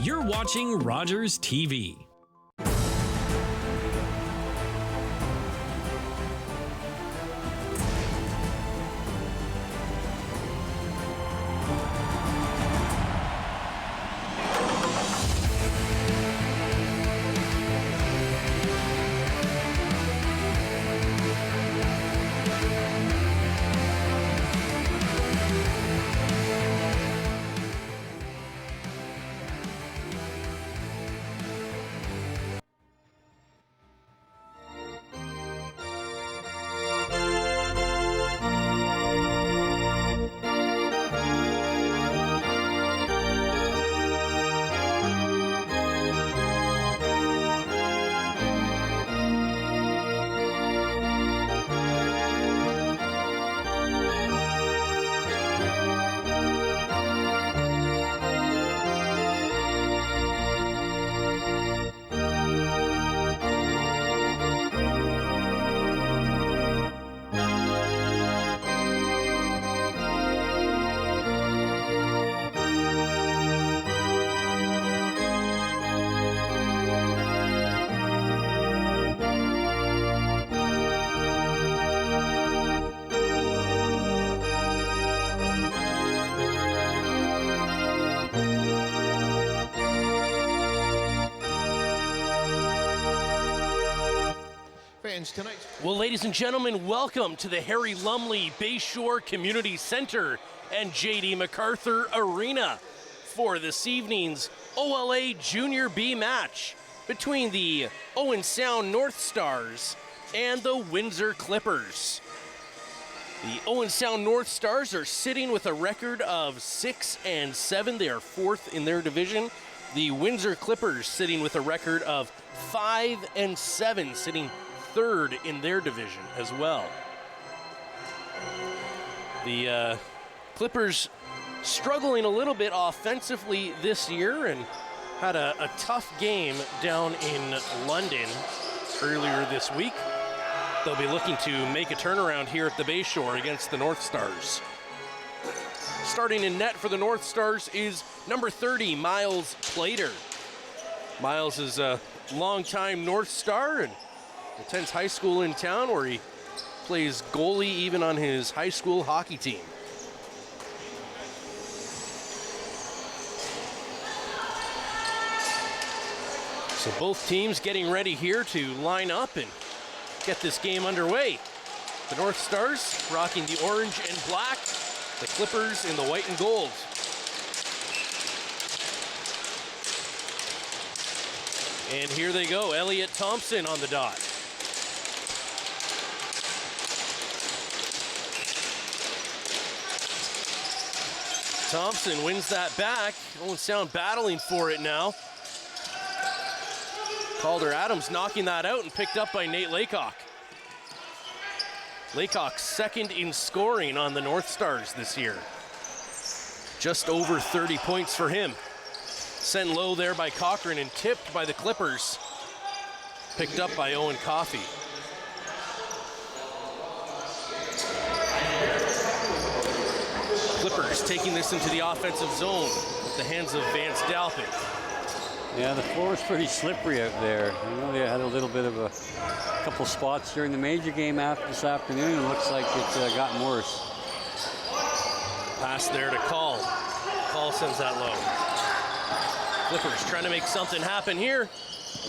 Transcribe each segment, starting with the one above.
You're watching Rogers TV. Well, ladies and gentlemen, welcome to the Harry Lumley Bayshore Community Center and J.D. MacArthur Arena for this evening's OLA Junior B match between the Owen Sound North Stars and the Windsor Clippers. The Owen Sound North Stars are sitting with a record of 6-7. They are fourth in their division. The Windsor Clippers sitting with a record of 5-7, sitting third in their division as well. The Clippers struggling a little bit offensively this year and had a tough game down in London earlier this week. They'll be looking to make a turnaround here at the Bayshore against the North Stars. Starting in net for the North Stars is number 30, Miles Plater. Miles is a longtime North Star and attends high school in town where he plays goalie even on his high school hockey team. So both teams getting ready here to line up and get this game underway. The North Stars rocking the orange and black, the Clippers in the white and gold. And here they go, Elliot Thompson on the dot. Thompson wins that back. Owen Sound battling for it now. Calder Adams knocking that out and picked up by Nate Laycock. Laycock second in scoring on the North Stars this year. Just over 30 points for him. Sent low there by Cochran and tipped by the Clippers. Picked up by Owen Coffey. Clippers taking this into the offensive zone with the hands of Vance Dalpin. Yeah, the floor is pretty slippery out there. I know they had a little bit of a couple spots during the major game after this afternoon. It looks like it's gotten worse. Pass there to Call. Call sends that low. Clippers trying to make something happen here.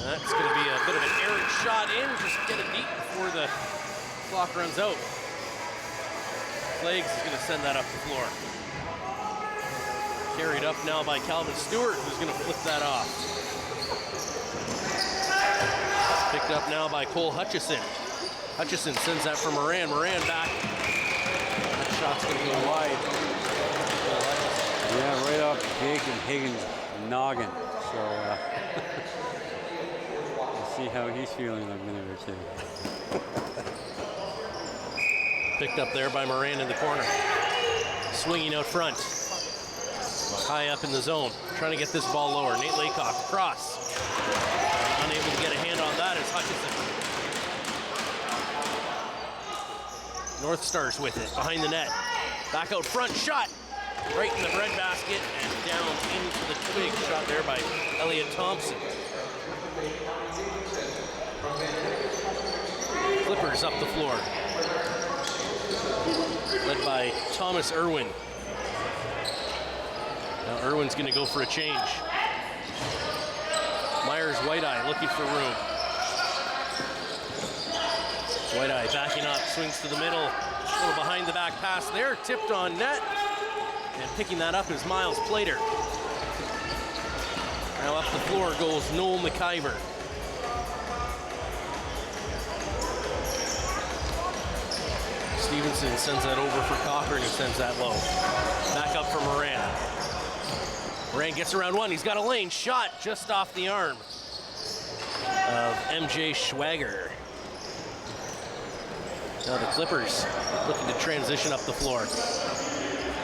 That's going to be a bit of an errant shot in. Just get it deep before the clock runs out. Flaggs is going to send that up the floor. Carried up now by Calvin Stewart, who's going to flip that off. Picked up now by Cole Hutchison. Hutchison sends that for Moran. Moran back. That shot's going to go wide. Yeah, right off Jake and Higgins' noggin. So we'll see how he's feeling in a minute or two. Picked up there by Moran in the corner. Swinging out front. High up in the zone. Trying to get this ball lower. Nate Laycock across. Unable to get a hand on that is Hutchison. North Stars with it. Behind the net. Back out front. Shot. right in the breadbasket and down into the twig. Shot there by Elliot Thompson. Clippers up the floor. Led by Thomas Irwin. Now Irwin's going to go for a change. Myers White-Eye looking for room. White-Eye backing up, swings to the middle. A little behind the back pass there, tipped on net. And picking that up is Miles Plater. Now up the floor goes Noel McIver. Stevenson sends that over for Cochran, who sends that low. Back up for Moran. Moran gets around one, he's got a lane shot just off the arm of MJ Schwager. Now the Clippers looking to transition up the floor.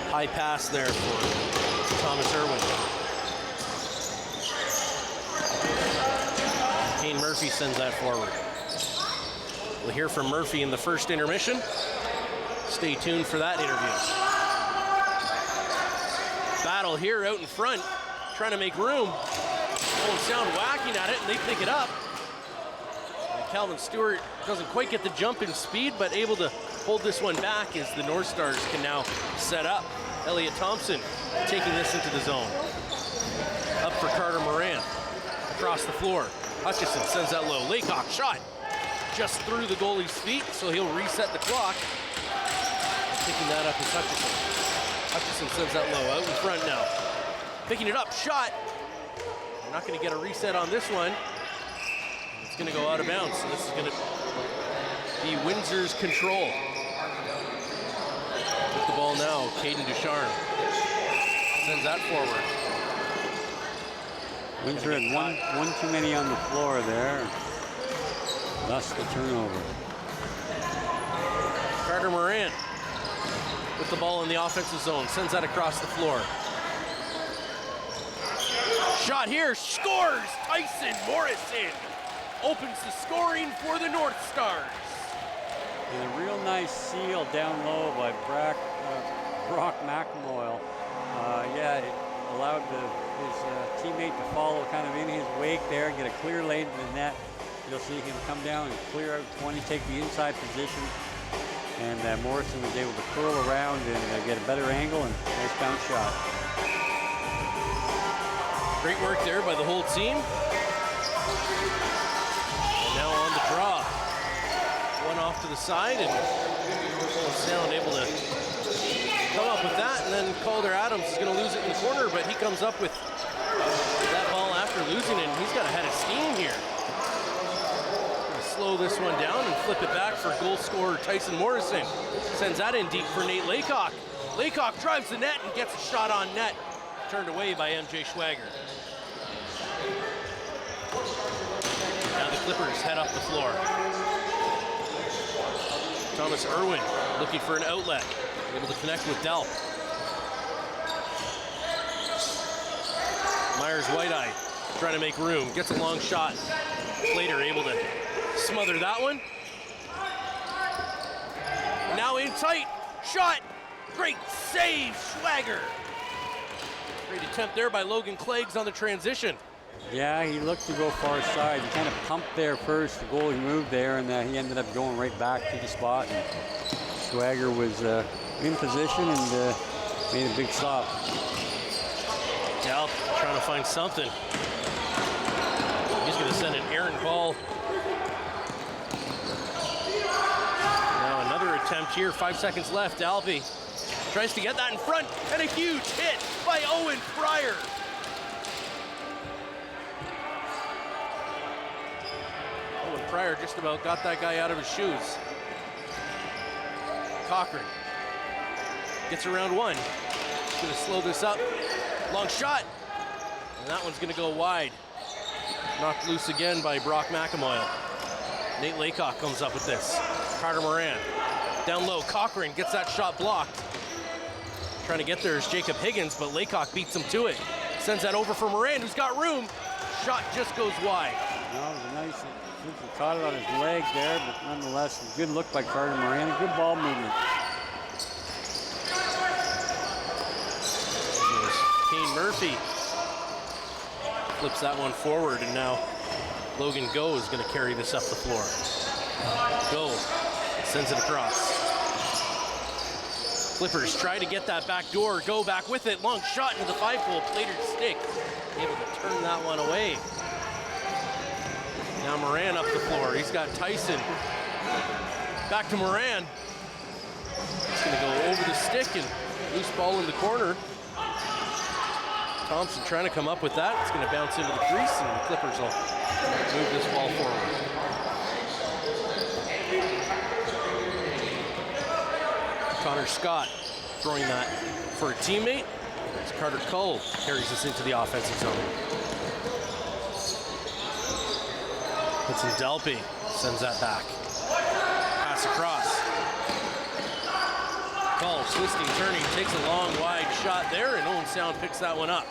High pass there for Thomas Irwin. Kane Murphy sends that forward. We'll hear from Murphy in the first intermission. Stay tuned for that interview. Battle here out in front, trying to make room. Owen Sound whacking at it, and they pick it up. And Calvin Stewart doesn't quite get the jump in speed, but able to hold this one back as the North Stars can now set up. Elliot Thompson taking this into the zone. Up for Carter Moran. Across the floor. Hutchison sends that low. Laycock shot just through the goalie's feet, so he'll reset the clock. Picking that up is Hutchison. Hutchison sends that low out in front now. Picking it up, shot. We're not going to get a reset on this one. It's going to go out of bounds, so this is going to be Windsor's control. With the ball now, Caden Ducharme sends that forward. Windsor had one too many on the floor there. Thus the turnover. Carter Moran with the ball in the offensive zone, sends that across the floor. Shot here, scores! Tyson Morrison opens the scoring for the North Stars. And a real nice seal down low by Brock McEmoyle. Yeah, it allowed his teammate to follow kind of in his wake there, get a clear lane to the net. You'll see him come down and clear out 20, take the inside position. And Morrison was able to curl around and get a better angle and nice bounce shot. Great work there by the whole team. And now on the draw. One off to the side, and Sound able to come up with that, and then Calder Adams is going to lose it in the corner, but he comes up with that ball after losing it, and he's got a head of steam here. Slow this one down and flip it back for goal scorer Tyson Morrison. Sends that in deep for Nate Laycock. Laycock drives the net and gets a shot on net. Turned away by MJ Schwager. Now the Clippers head up the floor. Thomas Irwin looking for an outlet. Able to connect with Delp. Myers White-Eye trying to make room. Gets a long shot. Plater able to smother that one. Now in tight. Shot. Great save, Schwager. Great attempt there by Logan Cleggs on the transition. Yeah, he looked to go far side. He kind of pumped there first. The goalie moved there, and he ended up going right back to the spot. And Schwager was in position and made a big stop. Delp trying to find something. He's going to send an errant ball. Now another attempt here, 5 seconds left. Dalby tries to get that in front, and a huge hit by Owen Pryor. Owen Pryor just about got that guy out of his shoes. Cochran gets around one. He's going to slow this up. Long shot, and that one's going to go wide. Knocked loose again by Brock McEmoyle. Nate Laycock comes up with this. Carter Moran down low. Cochran gets that shot blocked. Trying to get there is Jacob Higgins, but Laycock beats him to it. Sends that over for Moran, who's got room. Shot just goes wide. No, it was a nice, he caught it on his leg there, but nonetheless, a good look by Carter Moran, a good ball movement. Kane Murphy flips that one forward, and now Logan Go is going to carry this up the floor. Go sends it across. Clippers try to get that back door. Go back with it. Long shot into the 5-hole. Plater's stick. Able to turn that one away. Now Moran up the floor. He's got Tyson. Back to Moran. He's going to go over the stick and loose ball in the corner. Thompson trying to come up with that. It's going to bounce into the crease, and the Clippers will move this ball forward. Connor Scott throwing that for a teammate. As Carter Cole carries us into the offensive zone. Hudson Delpy sends that back. Pass across. Cole twisting, turning, takes a long, wide shot there, and Owen Sound picks that one up.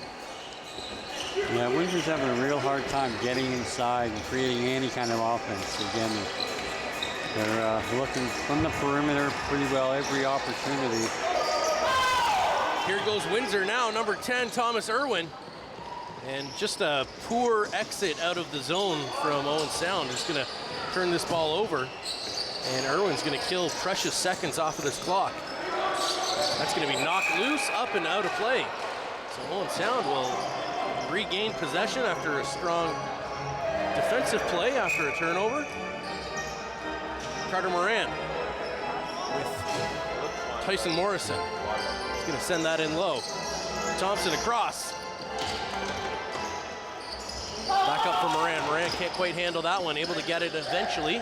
Yeah, Windsor's having a real hard time getting inside and creating any kind of offense. Again, they're looking from the perimeter pretty well every opportunity. Here goes Windsor now, number 10, Thomas Irwin. And just a poor exit out of the zone from Owen Sound is going to turn this ball over. And Irwin's going to kill precious seconds off of this clock. That's going to be knocked loose, up and out of play. So Owen Sound will regain possession after a strong defensive play after a turnover. Carter Moran with Tyson Morrison. He's going to send that in low. Thompson across. Back up for Moran. Moran can't quite handle that one. Able to get it eventually.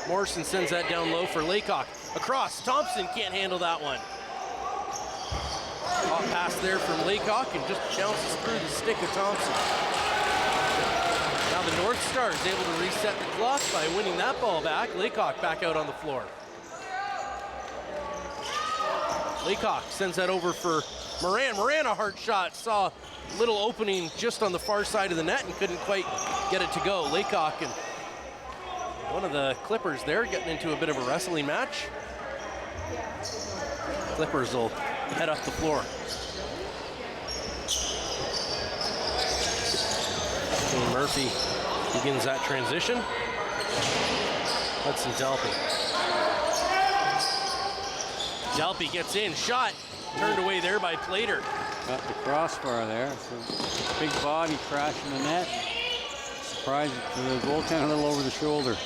Morrison sends that down low for Laycock. Across. Thompson can't handle that one. Hot pass there from Laycock and just bounces through the stick of Thompson. Now the North Stars able to reset the clock by winning that ball back. Laycock back out on the floor. Laycock sends that over for Moran. Moran a hard shot. Saw a little opening just on the far side of the net and couldn't quite get it to go. Laycock and one of the Clippers there getting into a bit of a wrestling match. Clippers will head up the floor. Kane Murphy begins that transition. Hudson Delpy. Delpy gets in, shot, turned away there by Plater. Got the crossbar there. So big body crash in the net. Surprised the goaltender a little over the shoulder.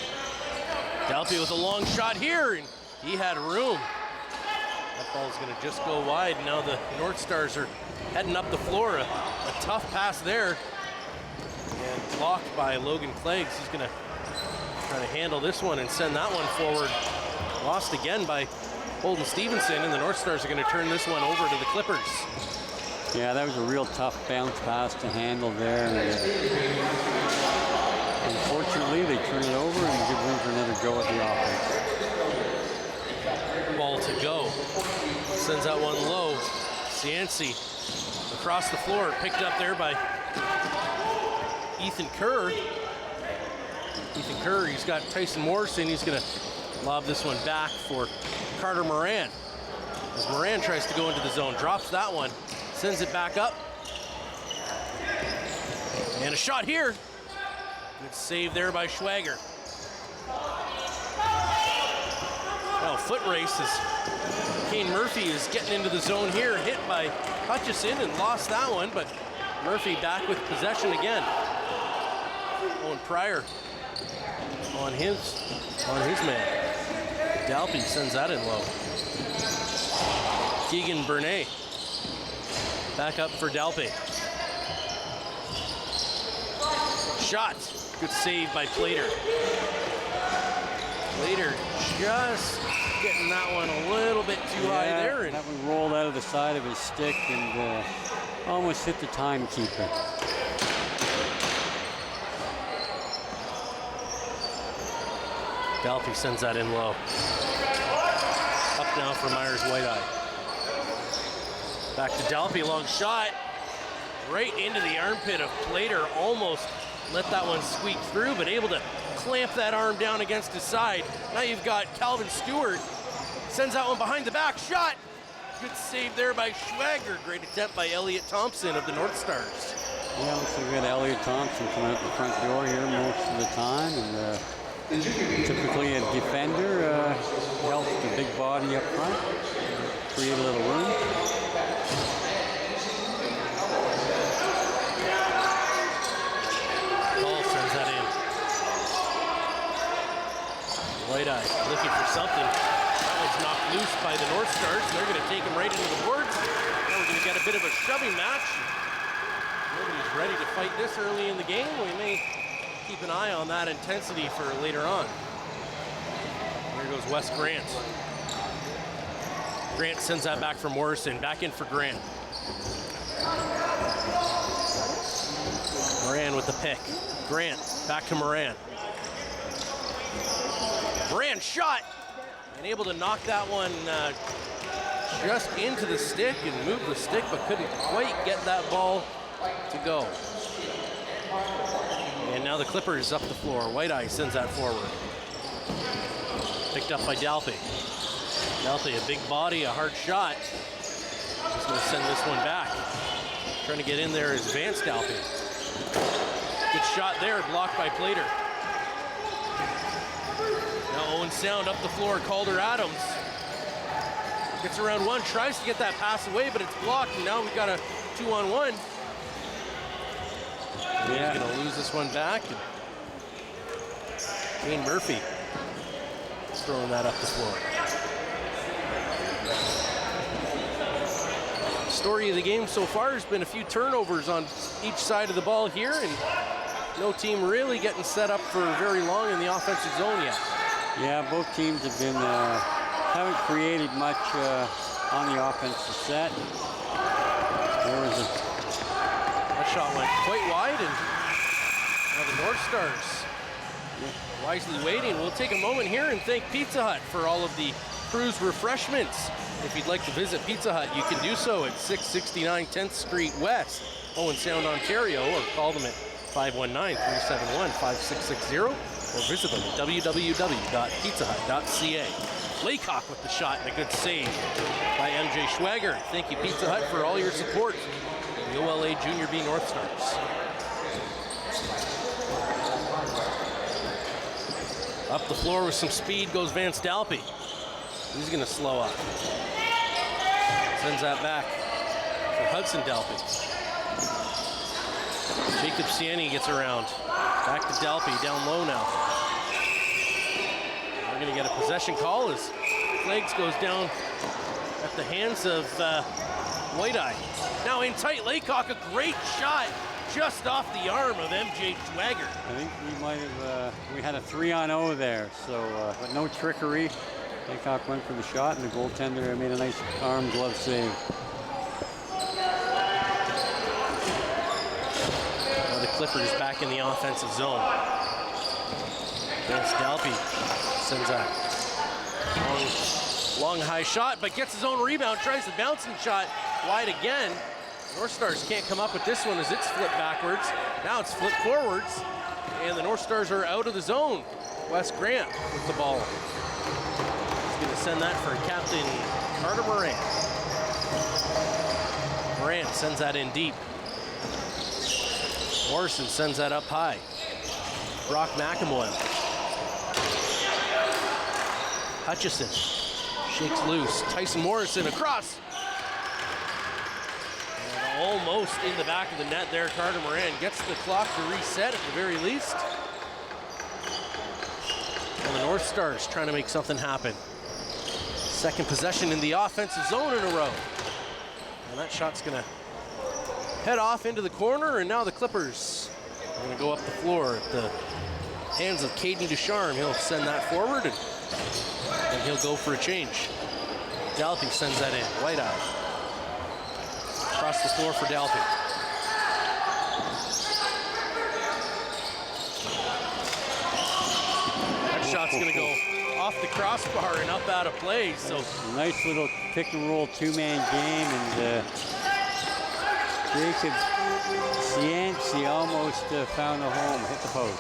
Delpy with a long shot here, and he had room. That ball's going to just go wide. Now the North Stars are heading up the floor. A tough pass there. And blocked by Logan Cleggs. He's going to try to handle this one and send that one forward. Lost again by Holden Stevenson, and the North Stars are going to turn this one over to the Clippers. Yeah, that was a real tough bounce pass to handle there. Unfortunately, they turn it over and give Windsor another go at the offense. Ball to go. Sends that one low. Cianci across the floor, picked up there by Ethan Kerr. Ethan Kerr, he's got Tyson Morrison. He's going to lob this one back for Carter Moran. As Moran tries to go into the zone, drops that one, sends it back up. And a shot here. Good save there by Schwager. Well, foot races. Kane Murphy is getting into the zone here, hit by Hutchison and lost that one, but Murphy back with possession again. Owen Pryor on his man. Dalpy sends that in low. Keegan Bernay back up for Dalpy. Shot. Good save by Plater. Plater just getting that one a little bit too high there. And that one rolled out of the side of his stick and almost hit the timekeeper. Dalpy sends that in low. Up now for Myers White-Eye. Back to Dalpy, long shot. Right into the armpit of Plater. Almost let that one squeak through, but able to clamp that arm down against his side. Now you've got Calvin Stewart. Sends that one behind the back. Shot. Good save there by Schwager. Great attempt by Elliot Thompson of the North Stars. Yeah, looks like we got Elliot Thompson coming out the front door here most of the time, and typically a defender helps the big body up front, create a little room. Paul sends that in. White-Eye looking for something. That was knocked loose by the North Stars. They're going to take him right into the boards. Now we're going to get a bit of a shoving match. Nobody's ready to fight this early in the game. We may keep an eye on that intensity for later on. Here goes Wes Grant. Grant sends that back for Morrison. Back in for Grant. Moran with the pick. Grant back to Moran. Moran shot and able to knock that one just into the stick and move the stick, but couldn't quite get that ball to go. And now the Clippers up the floor. White-Eye sends that forward. Picked up by Dalpy. Dalpy, a big body, a hard shot. Just going to send this one back. Trying to get in there is Vance Dalpy. Good shot there, blocked by Plater. Now Owen Sound up the floor, Calder Adams. Gets around one, tries to get that pass away, but it's blocked, and now we've got a 2-on-1. Yeah. He's gonna lose this one back. Kane Murphy is throwing that up the floor. Story of the game so far has been a few turnovers on each side of the ball here, and no team really getting set up for very long in the offensive zone yet. Yeah, both teams have been haven't created much on the offensive set. There was a That shot went quite wide, and now the North Stars wisely waiting. We'll take a moment here and thank Pizza Hut for all of the crew's refreshments. If you'd like to visit Pizza Hut, you can do so at 669 10th Street West, Owen Sound, Ontario, or call them at 519-371-5660, or visit them at www.pizzahut.ca. Laycock with the shot and a good save by MJ Schwager. Thank you, Pizza Hut, for all your support. The OLA Junior B North Stars. Up the floor with some speed goes Vance Dalpy. He's going to slow up. Sends that back for Hudson Dalpy. Jacob Siani gets around. Back to Dalpy, down low now. We're going to get a possession call as Legs goes down at the hands of White-Eye. Now in tight, Laycock, a great shot just off the arm of MJ Schwager. I think we might have, we had a 3-on-0 there, so, but no trickery. Laycock went for the shot, and the goaltender made a nice arm glove save. Now the Clippers back in the offensive zone. Vance Dalpy sends a long high shot, but gets his own rebound, tries the bouncing shot wide again. North Stars can't come up with this one as it's flipped backwards. Now it's flipped forwards, and the North Stars are out of the zone. Wes Grant with the ball. He's going to send that for Captain Carter Moran. Moran sends that in deep. Morrison sends that up high. Brock McEmoyle. Hutchison shakes loose. Tyson Morrison across. And almost in the back of the net there. Carter Moran gets the clock to reset at the very least. And the North Stars trying to make something happen. Second possession in the offensive zone in a row. And that shot's going to head off into the corner, and now the Clippers are going to go up the floor at the hands of Caden Ducharme. He'll send that forward, and he'll go for a change. Dalpy sends that in. White-Eye. Across the floor for Dalpy. That shot's going to go off the crossbar and up out of play. So nice little pick and roll two-man game, and Jacob Cianci almost found a home, hit the post.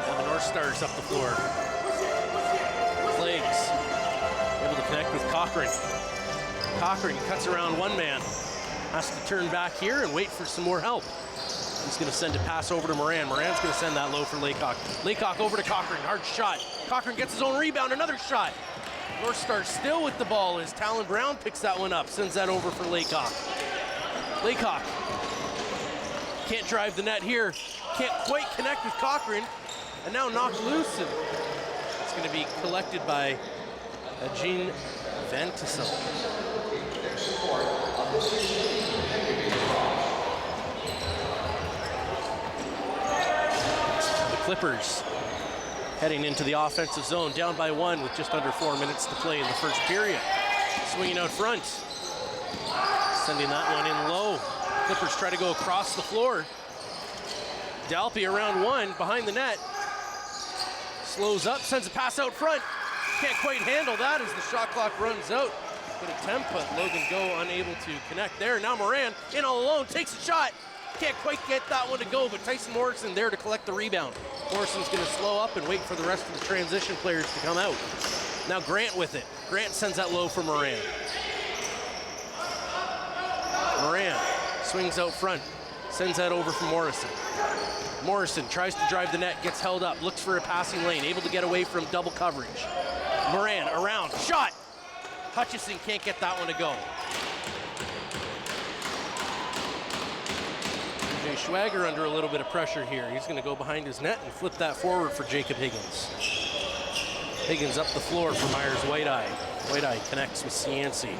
Now the North Stars up the floor. Legs able to connect with Cochran. Cochran cuts around one man. Has to turn back here and wait for some more help. He's going to send a pass over to Moran. Moran's going to send that low for Laycock. Laycock over to Cochran. Hard shot. Cochran gets his own rebound. Another shot. North Star still with the ball as Talon Brown picks that one up. Sends that over for Laycock. Laycock can't drive the net here. Can't quite connect with Cochran. And now knocked loose. And it's going to be collected by Jean Van Tassel. The Clippers heading into the offensive zone, down by 1 with just under 4 minutes to play in the first period. Swinging out front, sending that one in low. Clippers try to go across the floor. Dalpy around 1 behind the net. Slows up, sends a pass out front. Can't quite handle that as the shot clock runs out. Good attempt, but Logan Go unable to connect there. Now Moran in all alone, takes a shot. Can't quite get that one to go, but Tyson Morrison there to collect the rebound. Morrison's going to slow up and wait for the rest of the transition players to come out. Now Grant with it. Grant sends that low for Moran. Moran swings out front, sends that over for Morrison. Morrison tries to drive the net, gets held up, looks for a passing lane, able to get away from double coverage. Moran around, shot! Hutchison can't get that one to go. Jay Schwager under a little bit of pressure here. He's going to go behind his net and flip that forward for Jacob Higgins. Higgins up the floor for Myers White-Eye. White-Eye connects with Cianci.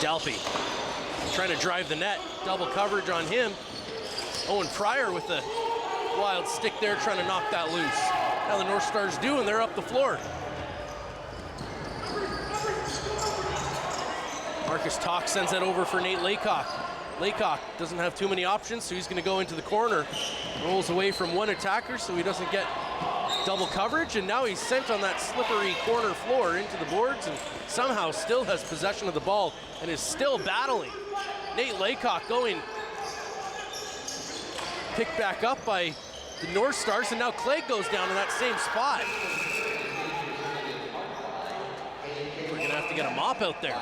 Dalpy trying to drive the net. Double coverage on him. Owen Pryor with the wild stick there trying to knock that loose. Now the North Stars do, and they're up the floor. Marcus Talk sends that over for Nate Laycock. Laycock doesn't have too many options, so he's going to go into the corner. Rolls away from one attacker so he doesn't get double coverage, and now he's sent on that slippery corner floor into the boards and somehow still has possession of the ball and is still battling. Nate Laycock going picked back up by the North Stars, and now Clegg goes down in that same spot. We're going to have to get a mop out there.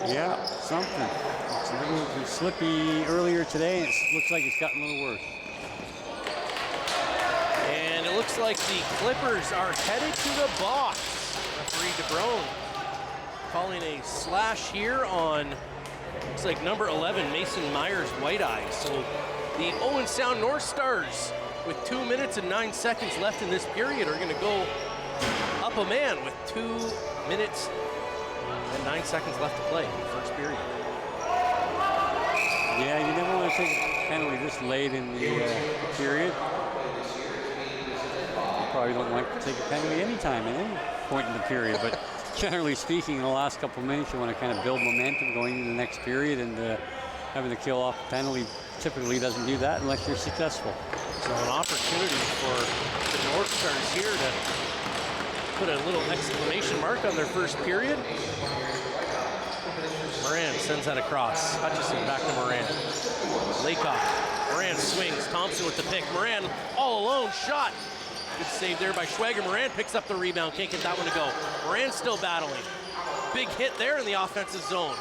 Yeah, something. It's a little bit slippy earlier today, and it looks like it's gotten a little worse. And it looks like the Clippers are headed to the box. Referee DeBrone calling a slash here on, looks like number 11, Mason Myers White-Eye. So the Owen Sound North Stars, with 2 minutes and 9 seconds left in this period, are going to go up a man with 2 minutes and 9 seconds left to play in the first period. Yeah, you never want to take a penalty this late in the period. You probably don't want to take a penalty anytime at any point in the period, but generally speaking, in the last couple of minutes, you want to kind of build momentum going into the next period, and having to kill off a penalty typically doesn't do that unless you're successful. So an opportunity for the North Stars here to put a little exclamation mark on their first period. Moran sends that across. Hutchison back to Moran. Laycock. Moran swings. Thompson with the pick. Moran all alone. Shot. Good save there by Schwager. Moran picks up the rebound. Can't get that one to go. Moran still battling. Big hit there in the offensive zone.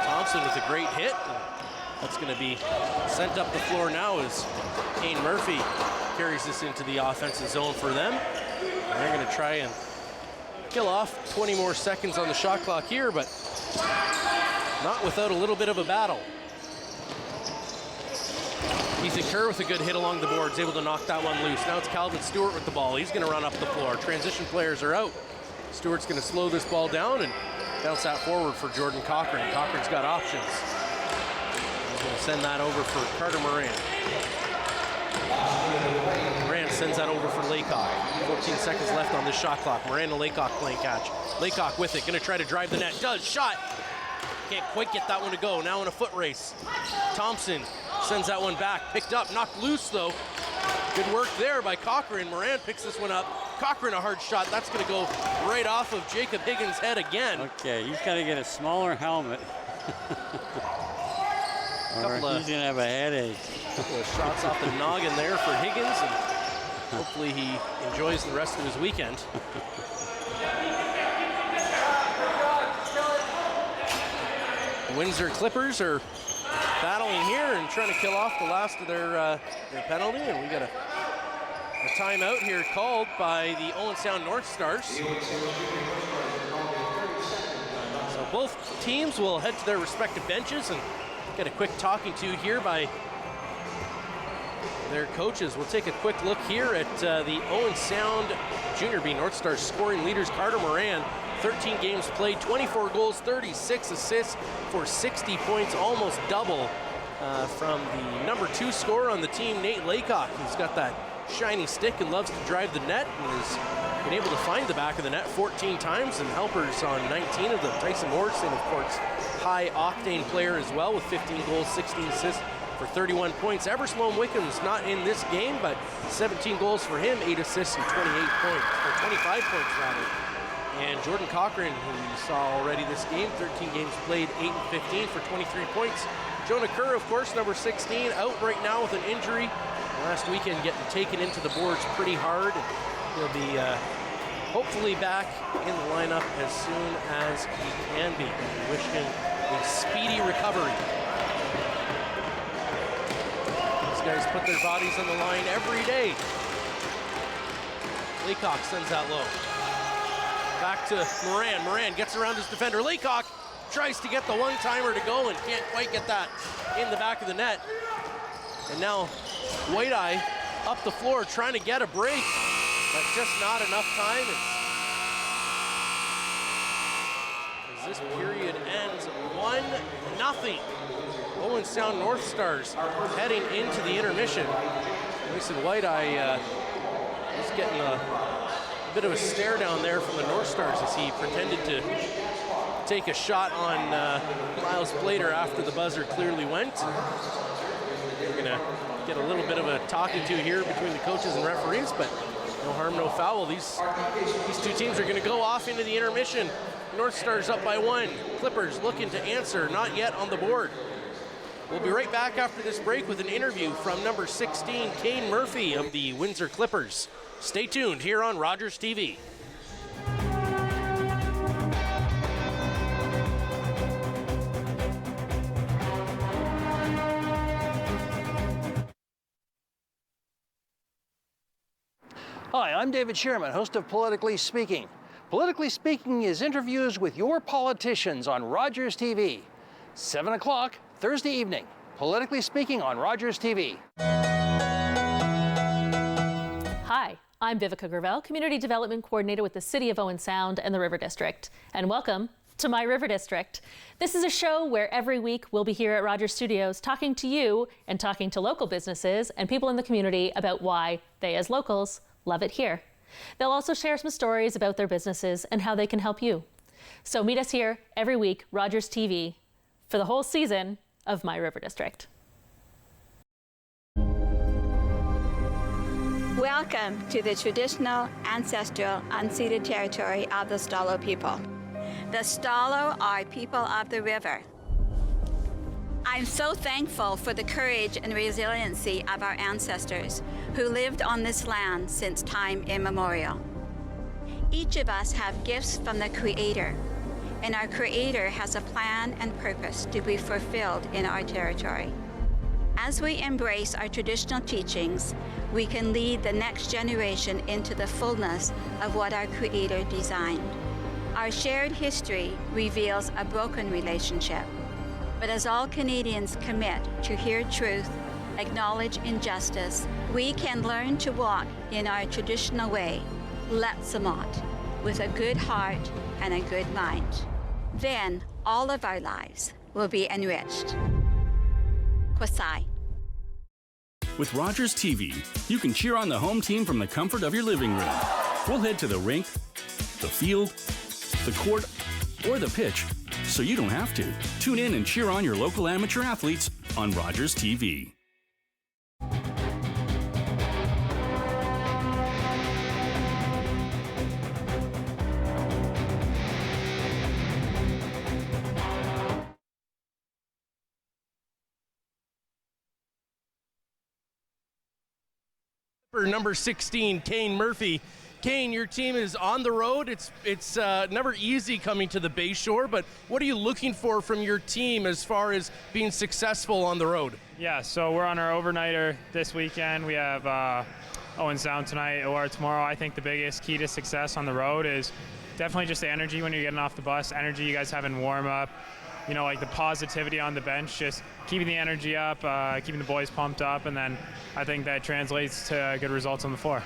Thompson with a great hit. That's going to be sent up the floor now as Kane Murphy carries this into the offensive zone for them. And they're going to try and kill off 20 more seconds on the shot clock here, but not without a little bit of a battle. Ethan Kerr with a good hit along the boards, able to knock that one loose. Now it's Calvin Stewart with the ball. He's going to run up the floor. Transition players are out. Stewart's going to slow this ball down and bounce that forward for Jordan Cochran. Cochran's got options. He's going to send that over for Carter Moran. Moran sends that over for Laycock. 14 seconds left on this shot clock. Moran to Laycock playing catch. Laycock with it, going to try to drive the net. Does, shot. Can't quite get that one to go. Now in a foot race. Thompson sends that one back. Picked up, knocked loose though. Good work there by Cochran. Moran picks this one up. Cochran a hard shot. That's going to go right off of Jacob Higgins' head again. Okay, he's got to get a smaller helmet. Or he's going to have a headache. Couple of shots off the noggin there for Higgins. And Hopefully he enjoys the rest of his weekend. Windsor Clippers are battling here and trying to kill off the last of their penalty, and we got a timeout here called by the Owen Sound North Stars. So both teams will head to their respective benches and get a quick talking to here by their coaches. We'll take a quick look here at the Owen Sound Junior B North Stars scoring leaders. Carter Moran, 13 games played, 24 goals, 36 assists for 60 points, almost double from the number 2 scorer on the team, Nate Laycock. He's got that shiny stick and loves to drive the net and has been able to find the back of the net 14 times, and helpers on 19 of them. Tyson Morrison, of course, high octane player as well with 15 goals, 16 assists for 31 points. Eversloam Wickham's not in this game, but 17 goals for him, 8 assists and 28 points, or 25 points rather. And Jordan Cochran, who you saw already this game, 13 games played, 8 and 15 for 23 points. Jonah Kerr, of course, number 16, out right now with an injury. Last weekend getting taken into the boards pretty hard. He'll be hopefully back in the lineup as soon as he can be. We wish him a speedy recovery. These guys put their bodies on the line every day. Laycock sends that low. Back to Moran. Moran gets around his defender. Laycock tries to get the one-timer to go and can't quite get that in the back of the net. And now White-Eye up the floor trying to get a break, but just not enough time. As this period ends 1-0. Owen Sound North Stars heading into the intermission. Mason White-Eye is getting a bit of a stare down there from the North Stars as he pretended to take a shot on Miles Blader after the buzzer clearly went. We're gonna get a little bit of a talking to here between the coaches and referees, but no harm, no foul. These two teams are gonna go off into the intermission. North Stars up by 1. Clippers looking to answer, not yet on the board. We'll be right back after this break with an interview from number 16, Kane Murphy of the Windsor Clippers. Stay tuned here on Rogers TV. Hi, I'm David Sherman, host of Politically Speaking. Politically Speaking is interviews with your politicians on Rogers TV. 7 o'clock, Thursday evening. Politically Speaking on Rogers TV. Hi, I'm Vivica Gravel, Community Development Coordinator with the City of Owen Sound and the River District. And welcome to my River District. This is a show where every week we'll be here at Rogers Studios talking to you and talking to local businesses and people in the community about why they, as locals, love it here. They'll also share some stories about their businesses and how they can help you. So meet us here every week, Rogers TV, for the whole season of My River District. Welcome to the traditional, ancestral, unceded territory of the Stalo people. The Stalo are people of the river. I'm so thankful for the courage and resiliency of our ancestors who lived on this land since time immemorial. Each of us have gifts from the Creator, and our Creator has a plan and purpose to be fulfilled in our territory. As we embrace our traditional teachings, we can lead the next generation into the fullness of what our Creator designed. Our shared history reveals a broken relationship. But as all Canadians commit to hear truth, acknowledge injustice, we can learn to walk in our traditional way, Letsamot, with a good heart and a good mind. Then all of our lives will be enriched. Kwasai. With Rogers TV, you can cheer on the home team from the comfort of your living room. We'll head to the rink, the field, the court, or the pitch, so you don't have to. Tune in and cheer on your local amateur athletes on Rogers TV. Number 16, Kane Murphy. Kane, your team is on the road. It's never easy coming to the Bayshore, but what are you looking for from your team as far as being successful on the road? Yeah, so we're on our overnighter this weekend. We have Owen Sound tonight, OR tomorrow. I think the biggest key to success on the road is definitely just the energy when you're getting off the bus, energy you guys have in warm-up, you know, like the positivity on the bench, just keeping the energy up, keeping the boys pumped up, and then I think that translates to good results on the floor.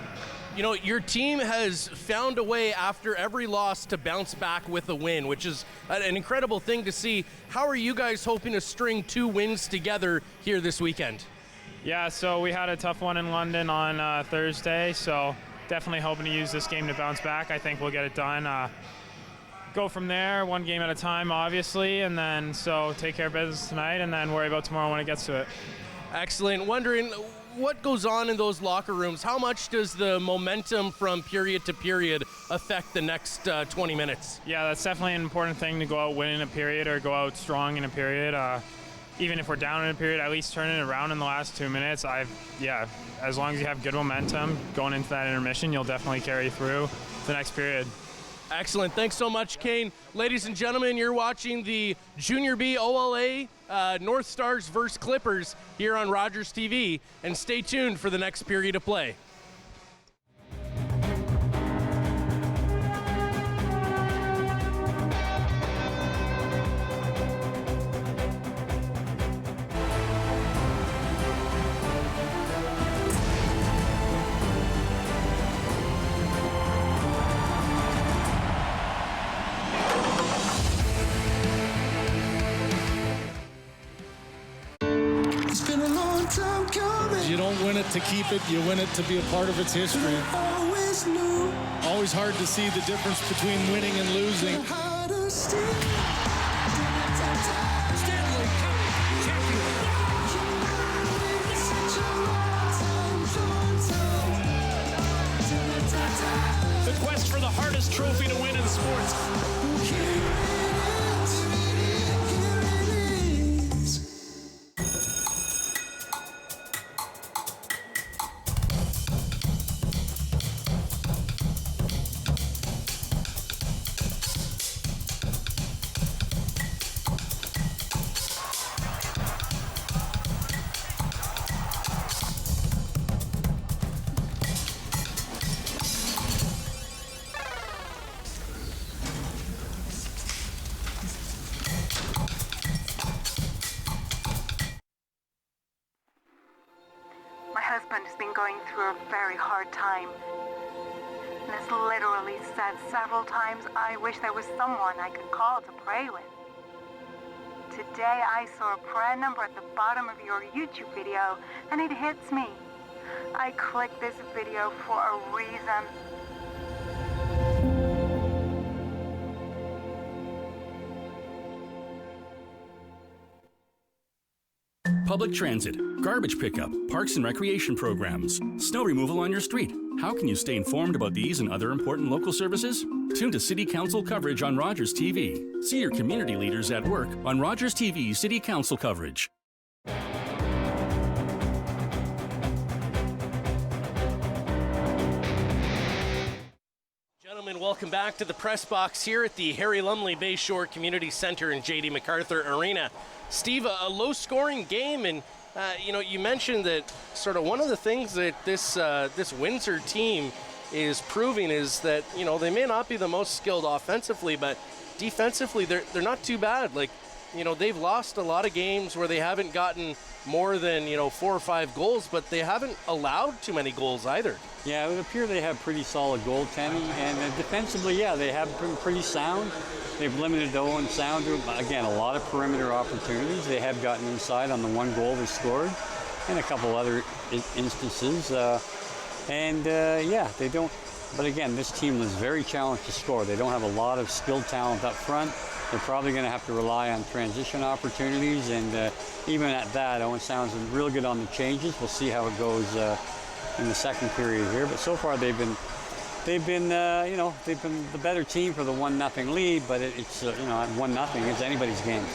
You know, your team has found a way after every loss to bounce back with a win, which is an incredible thing to see. How are you guys hoping to string 2 wins together here this weekend? Yeah, so we had a tough one in London on Thursday, so definitely hoping to use this game to bounce back. I think we'll get it done. Go from there, 1 game at a time, obviously, and then so take care of business tonight and then worry about tomorrow when it gets to it. Excellent. Wondering what goes on in those locker rooms. How much does the momentum from period to period affect the next 20 minutes? Yeah, that's definitely an important thing, to go out winning a period or go out strong in a period. Even if we're down in a period, at least turn it around in the last 2 minutes. As long as you have good momentum going into that intermission, you'll definitely carry through the next period. Excellent. Thanks so much, Kane. Ladies and gentlemen, you're watching the Junior B OLA North Stars vs. Clippers here on Rogers TV, and stay tuned for the next period of play. You don't win it to keep it, you win it to be a part of its history. Always hard to see the difference between winning and losing. The quest for the hardest trophy to win in sports. My husband has been going through a very hard time and has literally said several times, I wish there was someone I could call to pray with. Today I saw a prayer number at the bottom of your YouTube video and it hits me. I clicked this video for a reason. Public transit, garbage pickup, parks and recreation programs, snow removal on your street. How can you stay informed about these and other important local services? Tune to City Council coverage on Rogers TV. See your community leaders at work on Rogers TV City Council coverage. Gentlemen, welcome back to the press box here at the Harry Lumley Bayshore Community Center and J.D. MacArthur Arena. Steve, a low-scoring game, and you mentioned that sort of one of the things that this Windsor team is proving is that they may not be the most skilled offensively, but defensively they're not too bad. Like, they've lost a lot of games where they haven't gotten more than 4 or 5 goals, but they haven't allowed too many goals either. Yeah, it would appear they have pretty solid goaltending, and defensively, yeah, they have been pretty sound. They've limited Owen Sound to, again, a lot of perimeter opportunities. They have gotten inside on the 1 goal they scored and a couple other instances. They don't, but again, this team is very challenged to score. They don't have a lot of skilled talent up front. They're probably going to have to rely on transition opportunities, and even at that, Owen Sound's been real good on the changes. We'll see how it goes in the second period here, but so far they've been the better team for the 1-0 lead, but it's at 1-0, it's anybody's game.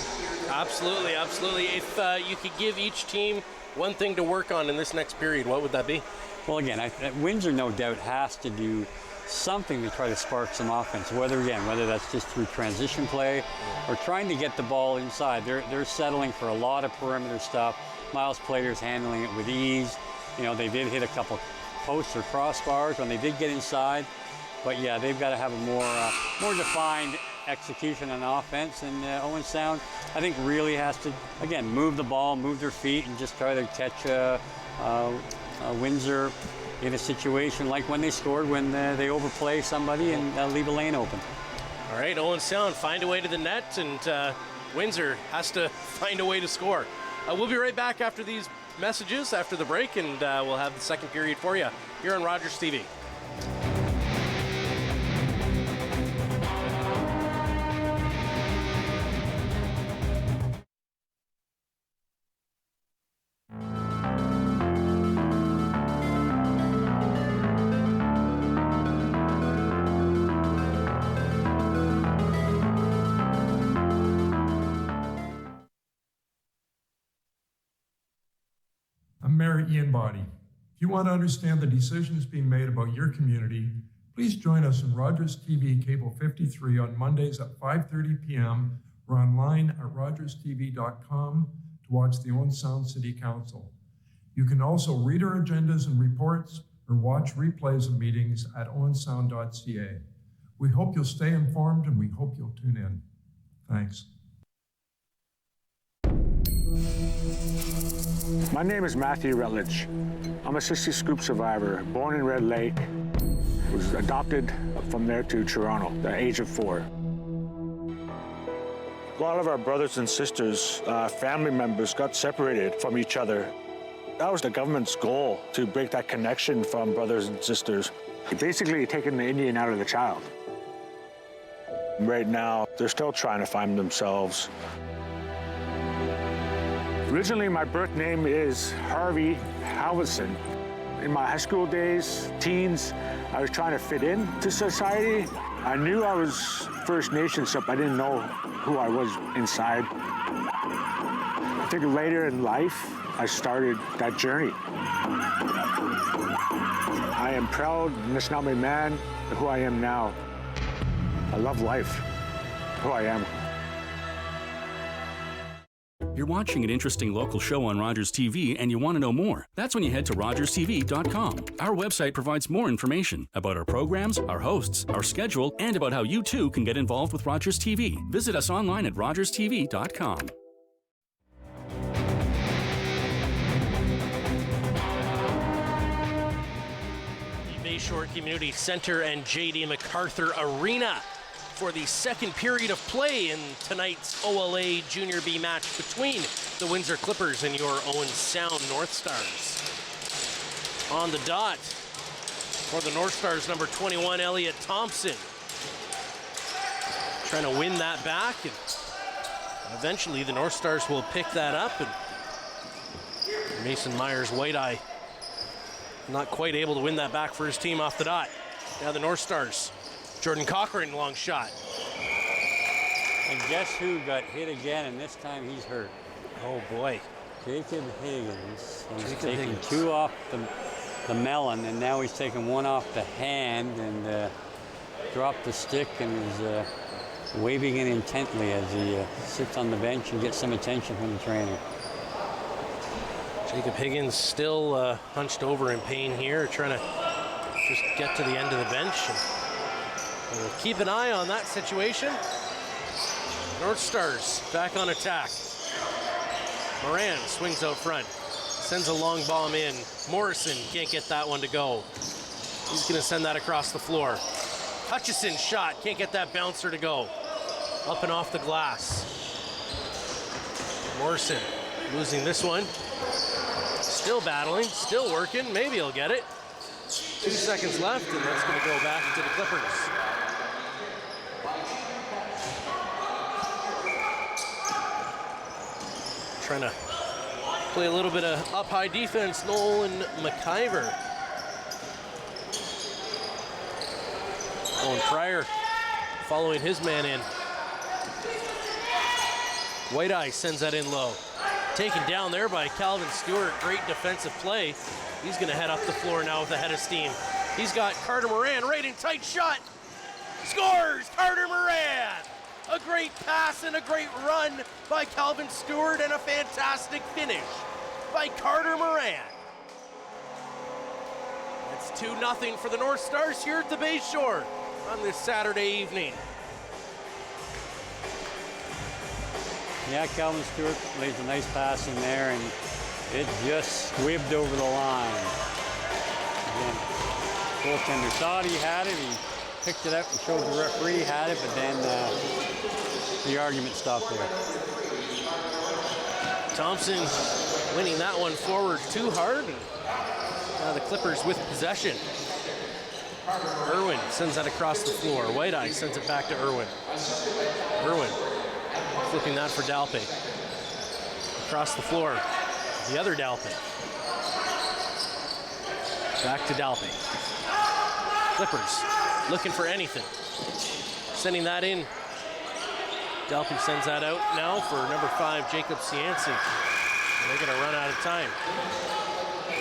Absolutely, absolutely. If you could give each team one thing to work on in this next period, what would that be? Well, again, Windsor no doubt has to do something to try to spark some offense, whether that's just through transition play or trying to get the ball inside. They're settling for a lot of perimeter stuff. Miles Plater's handling it with ease. You know, they did hit a couple posts or crossbars when they did get inside. But yeah, they've got to have a more defined execution on offense. And Owen Sound, I think, really has to, again, move the ball, move their feet, and just try to catch Windsor in a situation like when they scored, when they overplay somebody and leave a lane open. All right, Owen Sound, find a way to the net, and Windsor has to find a way to score. We'll be right back after these messages, after the break, and we'll have the second period for you here on Rogers TV. I'm Mayor Ian Body. If you want to understand the decisions being made about your community, please join us on Rogers TV Cable 53 on Mondays at 5:30 p.m. or online at rogerstv.com to watch the Owen Sound City Council. You can also read our agendas and reports or watch replays of meetings at owensound.ca. We hope you'll stay informed and we hope you'll tune in. Thanks. My name is Matthew Rutledge. I'm a 60 scoop survivor, born in Red Lake. Was adopted from there to Toronto at the age of 4. A lot of our brothers and sisters, family members got separated from each other. That was the government's goal, to break that connection from brothers and sisters. Basically taking the Indian out of the child. Right now, they're still trying to find themselves. Originally, my birth name is Harvey Halverson. In my high school days, teens, I was trying to fit into society. I knew I was First Nations, but I didn't know who I was inside. I think later in life, I started that journey. I am proud, Nishnawbe man, who I am now. I love life, who I am. You're watching an interesting local show on Rogers TV and you want to know more. That's when you head to rogerstv.com. Our website provides more information about our programs, our hosts, our schedule, and about how you too can get involved with Rogers TV. Visit us online at rogerstv.com. The Bayshore Community Center and J.D. MacArthur Arena for the second period of play in tonight's OLA Junior B match between the Windsor Clippers and your Owen Sound North Stars. On the dot for the North Stars, number 21, Elliot Thompson. Trying to win that back, and eventually the North Stars will pick that up, and Mason Myers-White-Eye not quite able to win that back for his team off the dot. Now the North Stars. Jordan Cochran, long shot. And guess who got hit again, and this time he's hurt? Oh boy. Jacob Higgins. He's taken 2 off the melon, and now he's taken 1 off the hand and dropped the stick and is waving it intently as he sits on the bench and gets some attention from the trainer. Jacob Higgins still hunched over in pain here, trying to just get to the end of the bench. And we'll keep an eye on that situation. North Stars back on attack. Moran swings out front, sends a long bomb in. Morrison can't get that one to go. He's gonna send that across the floor. Hutchison shot, can't get that bouncer to go. Up and off the glass. Morrison losing this one. Still battling, still working, maybe he'll get it. 2 seconds left, and that's gonna go back to the Clippers. Trying to play a little bit of up-high defense, Nolan McIver. Owen Pryor following his man in. White Eye sends that in low. Taken down there by Calvin Stewart. Great defensive play. He's going to head up the floor now with a head of steam. He's got Carter Moran right in tight shot. Scores! Carter Moran! A great pass and a great run by Calvin Stewart and a fantastic finish by Carter Moran. It's 2-0 for the North Stars here at the Bayshore on this Saturday evening. Yeah, Calvin Stewart lays a nice pass in there, and it just squibbed over the line. Again, goaltender thought he had it. He picked it up and showed the referee he had it, but then the argument stopped there. Thompson winning that one forward too hard. Now the Clippers with possession. Irwin sends that across the floor. White Eye sends it back to Irwin. Irwin flipping that for Dalpe. Across the floor, the other Dalpe. Back to Dalpe. Clippers looking for anything. Sending that in. Dalpe sends that out now for number 5, Jacob Cianci. They're going to run out of time.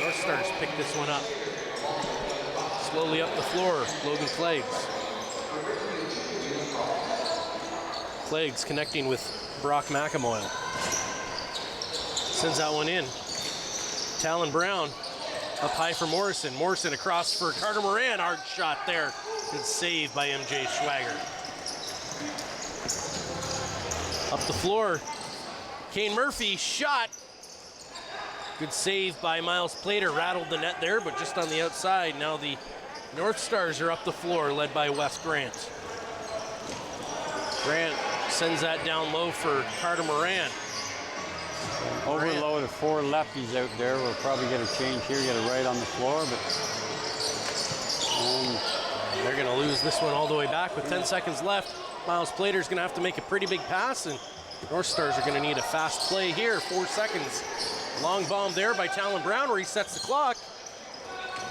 North Stars pick this one up. Slowly up the floor, Logan Cleggs. Cleggs connecting with Brock McAmoyle. Sends that one in. Talon Brown up high for Morrison. Morrison across for Carter Moran. Hard shot there. Good save by MJ Schwager. Up the floor, Kane Murphy shot. Good save by Miles Plater. Rattled the net there, but just on the outside. Now the North Stars are up the floor, led by Wes Grant. Grant sends that down low for Carter Moran. Overload of 4 lefties out there. We'll probably get a change here, get it right on the floor, but they're going to lose this one all the way back with 10 seconds left. Miles Plater's going to have to make a pretty big pass, and North Stars are going to need a fast play here. 4 seconds. Long bomb there by Talon Brown, resets the clock.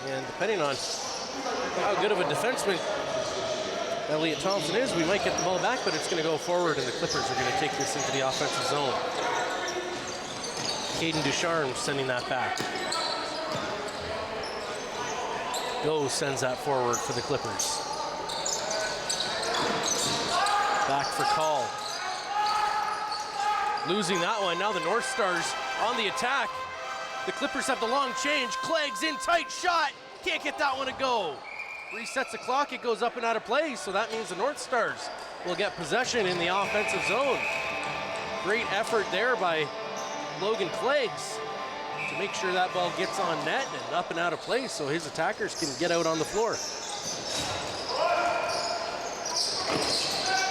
And depending on how good of a defenseman Elliot Thompson is, we might get the ball back, but it's going to go forward, and the Clippers are going to take this into the offensive zone. Caden Ducharme sending that back. Go sends that forward for the Clippers. Back for Call. Losing that one. Now the North Stars on the attack. The Clippers have the long change. Cleggs in tight shot. Can't get that one to go. Resets the clock. It goes up and out of play. So that means the North Stars will get possession in the offensive zone. Great effort there by Logan Cleggs to make sure that ball gets on net and up and out of play so his attackers can get out on the floor.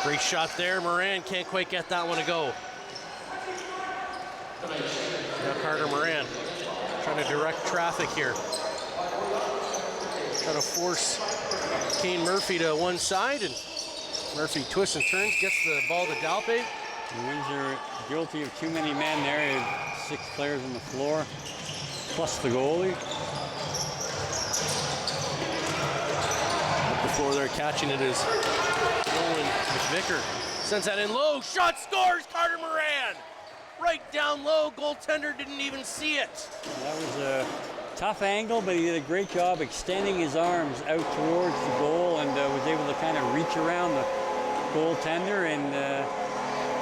Great shot there. Moran can't quite get that one to go. Now Carter Moran trying to direct traffic here. Trying to force Kane Murphy to one side, and Murphy twists and turns, gets the ball to Dalpe. Windsor guilty of too many men there. They have 6 players on the floor, plus the goalie. Up the floor there, catching it is Owen McVicker. Sends that in low, shot scores, Carter Moran! Right down low, goaltender didn't even see it. That was a tough angle, but he did a great job extending his arms out towards the goal and was able to kind of reach around the goaltender, and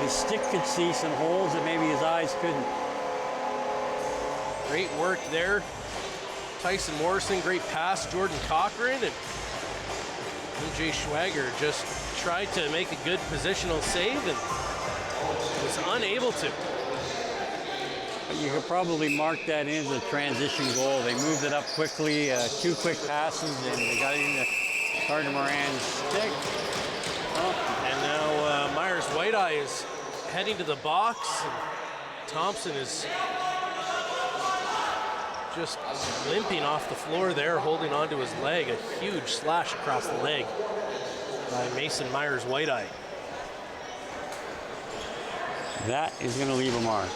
his stick could see some holes that maybe his eyes couldn't. Great work there. Tyson Morrison, great pass. Jordan Cochran, and MJ Schwager just tried to make a good positional save and was unable to. You could probably mark that in as a transition goal. They moved it up quickly, 2 quick passes, and they got it into Carter Moran's stick. And now Myers White Eye is heading to the box. Thompson is just limping off the floor there, holding onto his leg. A huge slash across the leg by Mason Myers White Eye. That is going to leave a mark.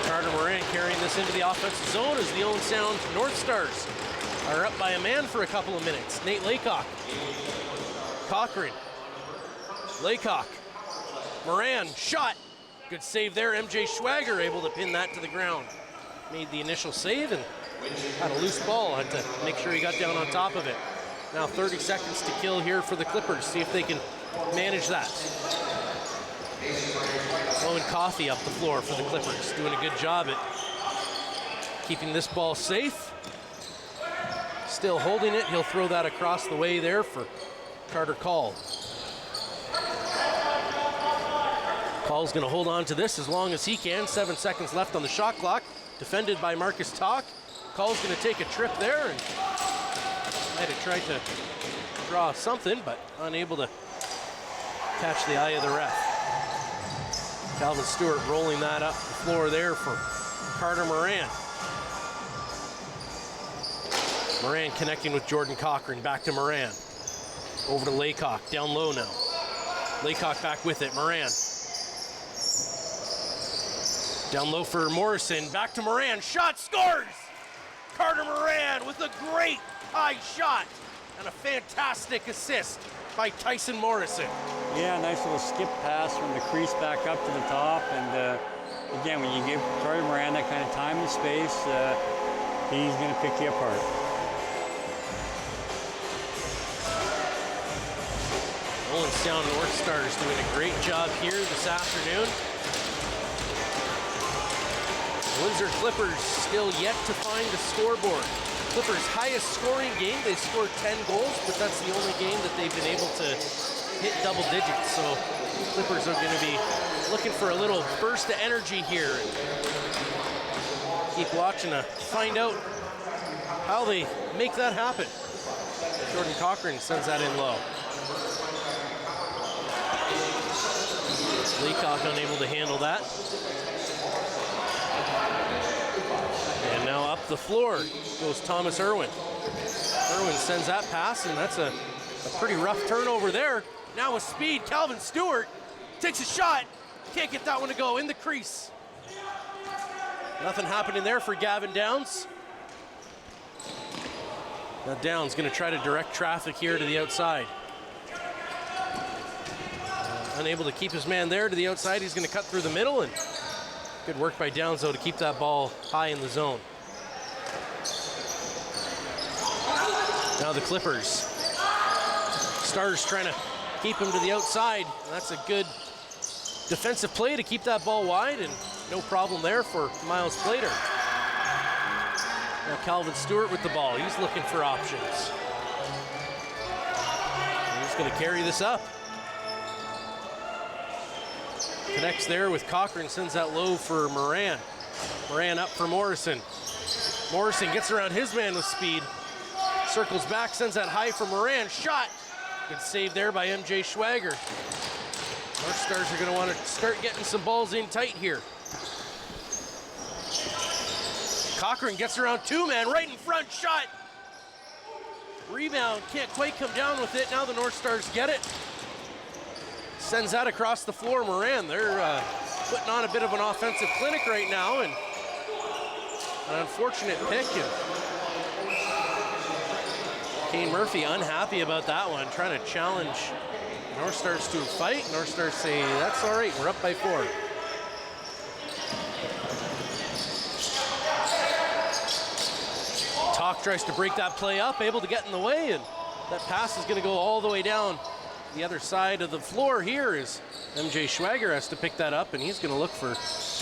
Carter Moran carrying this into the offensive zone as the Owen Sound North Stars are up by a man for a couple of minutes. Nate Laycock. Cochran. Laycock Moran, shot. Good save there. MJ Schwager able to pin that to the ground. Made the initial save and had a loose ball. Had to make sure he got down on top of it. Now 30 seconds to kill here for the Clippers. See if they can manage that. Owen Coffey up the floor for the Clippers. Doing a good job at keeping this ball safe. Still holding it. He'll throw that across the way there for Carter Call. Call's going to hold on to this as long as he can. 7 seconds left on the shot clock. Defended by Marcus Talk. Call's going to take a trip there and might have tried to draw something, but unable to catch the eye of the ref. Calvin Stewart rolling that up the floor there for Carter Moran. Moran connecting with Jordan Cochran. Back to Moran. Over to Laycock. Down low now. Laycock back with it. Moran. Down low for Morrison. Back to Moran. Shot scores! Carter Moran with a great high shot and a fantastic assist by Tyson Morrison. Yeah, nice little skip pass from the crease back up to the top. And again, when you give Carter Moran that kind of time and space, he's going to pick you apart. Owen Sound North Stars doing a great job here this afternoon. Windsor Clippers still yet to find the scoreboard. Clippers' highest scoring game, they scored 10 goals, but that's the only game that they've been able to hit double digits. So Clippers are going to be looking for a little burst of energy here. Keep watching to find out how they make that happen. Jordan Cochran sends that in low. Leacock unable to handle that. And now up the floor goes Thomas Irwin. Irwin sends that pass, and that's a pretty rough turnover there. Now with speed, Calvin Stewart takes a shot. Can't get that one to go in the crease. Nothing happening there for Gavin Downs. Now Downs going to try to direct traffic here to the outside. Unable to keep his man there to the outside. He's going to cut through the middle, and good work by Downs, though, to keep that ball high in the zone. Now the Clippers. Stars trying to keep him to the outside. That's a good defensive play to keep that ball wide, and no problem there for Miles Plater. Now Calvin Stewart with the ball. He's looking for options. He's going to carry this up. Connects there with Cochran, sends that low for Moran. Moran up for Morrison. Morrison gets around his man with speed. Circles back, sends that high for Moran. Shot! Good save there by MJ Schwager. North Stars are going to want to start getting some balls in tight here. Cochran gets around two man, right in front, shot! Rebound, can't quite come down with it. Now the North Stars get it. Sends that across the floor. Moran, they're putting on a bit of an offensive clinic right now, and an unfortunate pick. And Kane Murphy unhappy about that one, trying to challenge North Stars to a fight. North Stars say, that's all right, we're up by 4. Talk tries to break that play up, able to get in the way, and that pass is going to go all the way down the other side of the floor. Here is MJ Schwager has to pick that up, and he's going to look for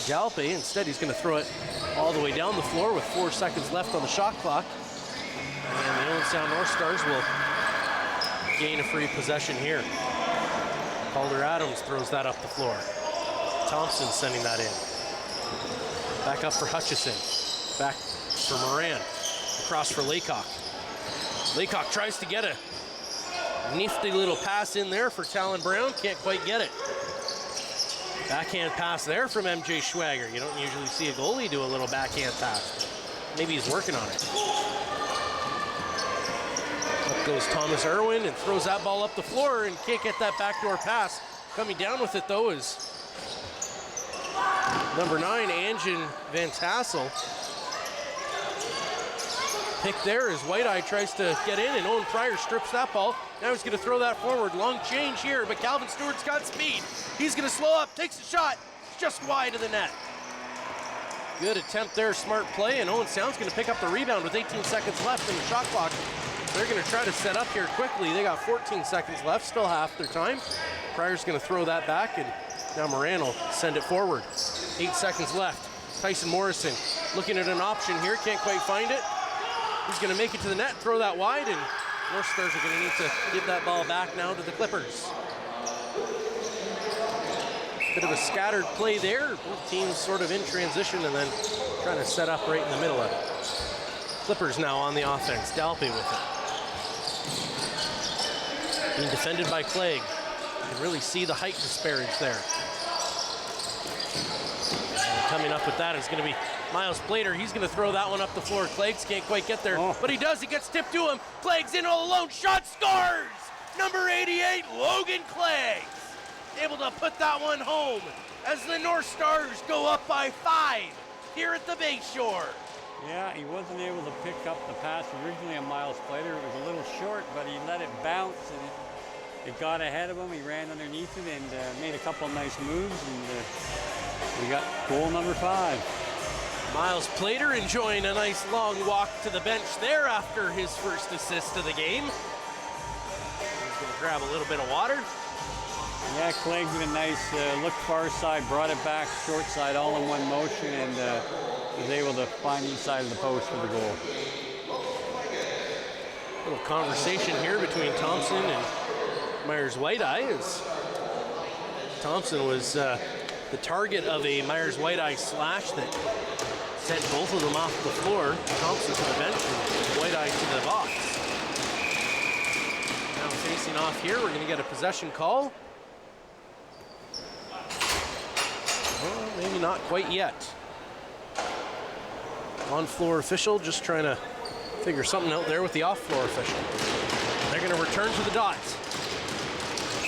Galpe. Instead, he's going to throw it all the way down the floor with 4 seconds left on the shot clock. And the Owen Sound North Stars will gain a free possession here. Calder Adams throws that up the floor. Thompson sending that in. Back up for Hutchison. Back for Moran. Across for Laycock. Laycock tries to get a nifty little pass in there for Talon Brown. Can't quite get it. Backhand pass there from MJ Schwager. You don't usually see a goalie do a little backhand pass. Maybe he's working on it. Up goes Thomas Irwin and throws that ball up the floor and can't get that backdoor pass. Coming down with it, though, is number 9, Anjan Van Tassel. Pick there as White-Eye tries to get in, and Owen Pryor strips that ball. Now he's going to throw that forward. Long change here, but Calvin Stewart's got speed. He's going to slow up, takes a shot, just wide of the net. Good attempt there, smart play, and Owen Sound's going to pick up the rebound with 18 seconds left in the shot clock. They're going to try to set up here quickly. They got 14 seconds left, still half their time. Pryor's going to throw that back, and now Moran will send it forward. 8 seconds left. Tyson Morrison looking at an option here, can't quite find it. He's going to make it to the net, throw that wide, and North Stars are going to need to give that ball back now to the Clippers. Bit of a scattered play there. Both teams sort of in transition and then trying to set up right in the middle of it. Clippers now on the offense. Dalpe with it. Being defended by Clegg. You can really see the height disparage there. And coming up with that is going to be Miles Blader. He's going to throw that one up the floor. Cleggs can't quite get there, but he does. He gets tipped to him. Cleggs in all alone. Shot, scores! Number 88, Logan Cleggs. Able to put that one home as the North Stars go up by 5 here at the Bayshore. Yeah, he wasn't able to pick up the pass originally on Miles Blader. It was a little short, but he let it bounce, and it got ahead of him. He ran underneath it and made a couple nice moves, and we got goal number 5. Miles Plater enjoying a nice long walk to the bench there after his first assist of the game. He's going to grab a little bit of water. Yeah, Clegg did a nice look far side, brought it back short side all in one motion, and was able to find each side of the post for the goal. A little conversation here between Thompson and Myers White-Eye as Thompson was the target of a Myers White-Eye slash that sent both of them off the floor. Thompson to the bench and White-Eye to the box. Now facing off here, we're going to get a possession call. Well, maybe not quite yet. On-floor official just trying to figure something out there with the off-floor official. They're going to return to the dots.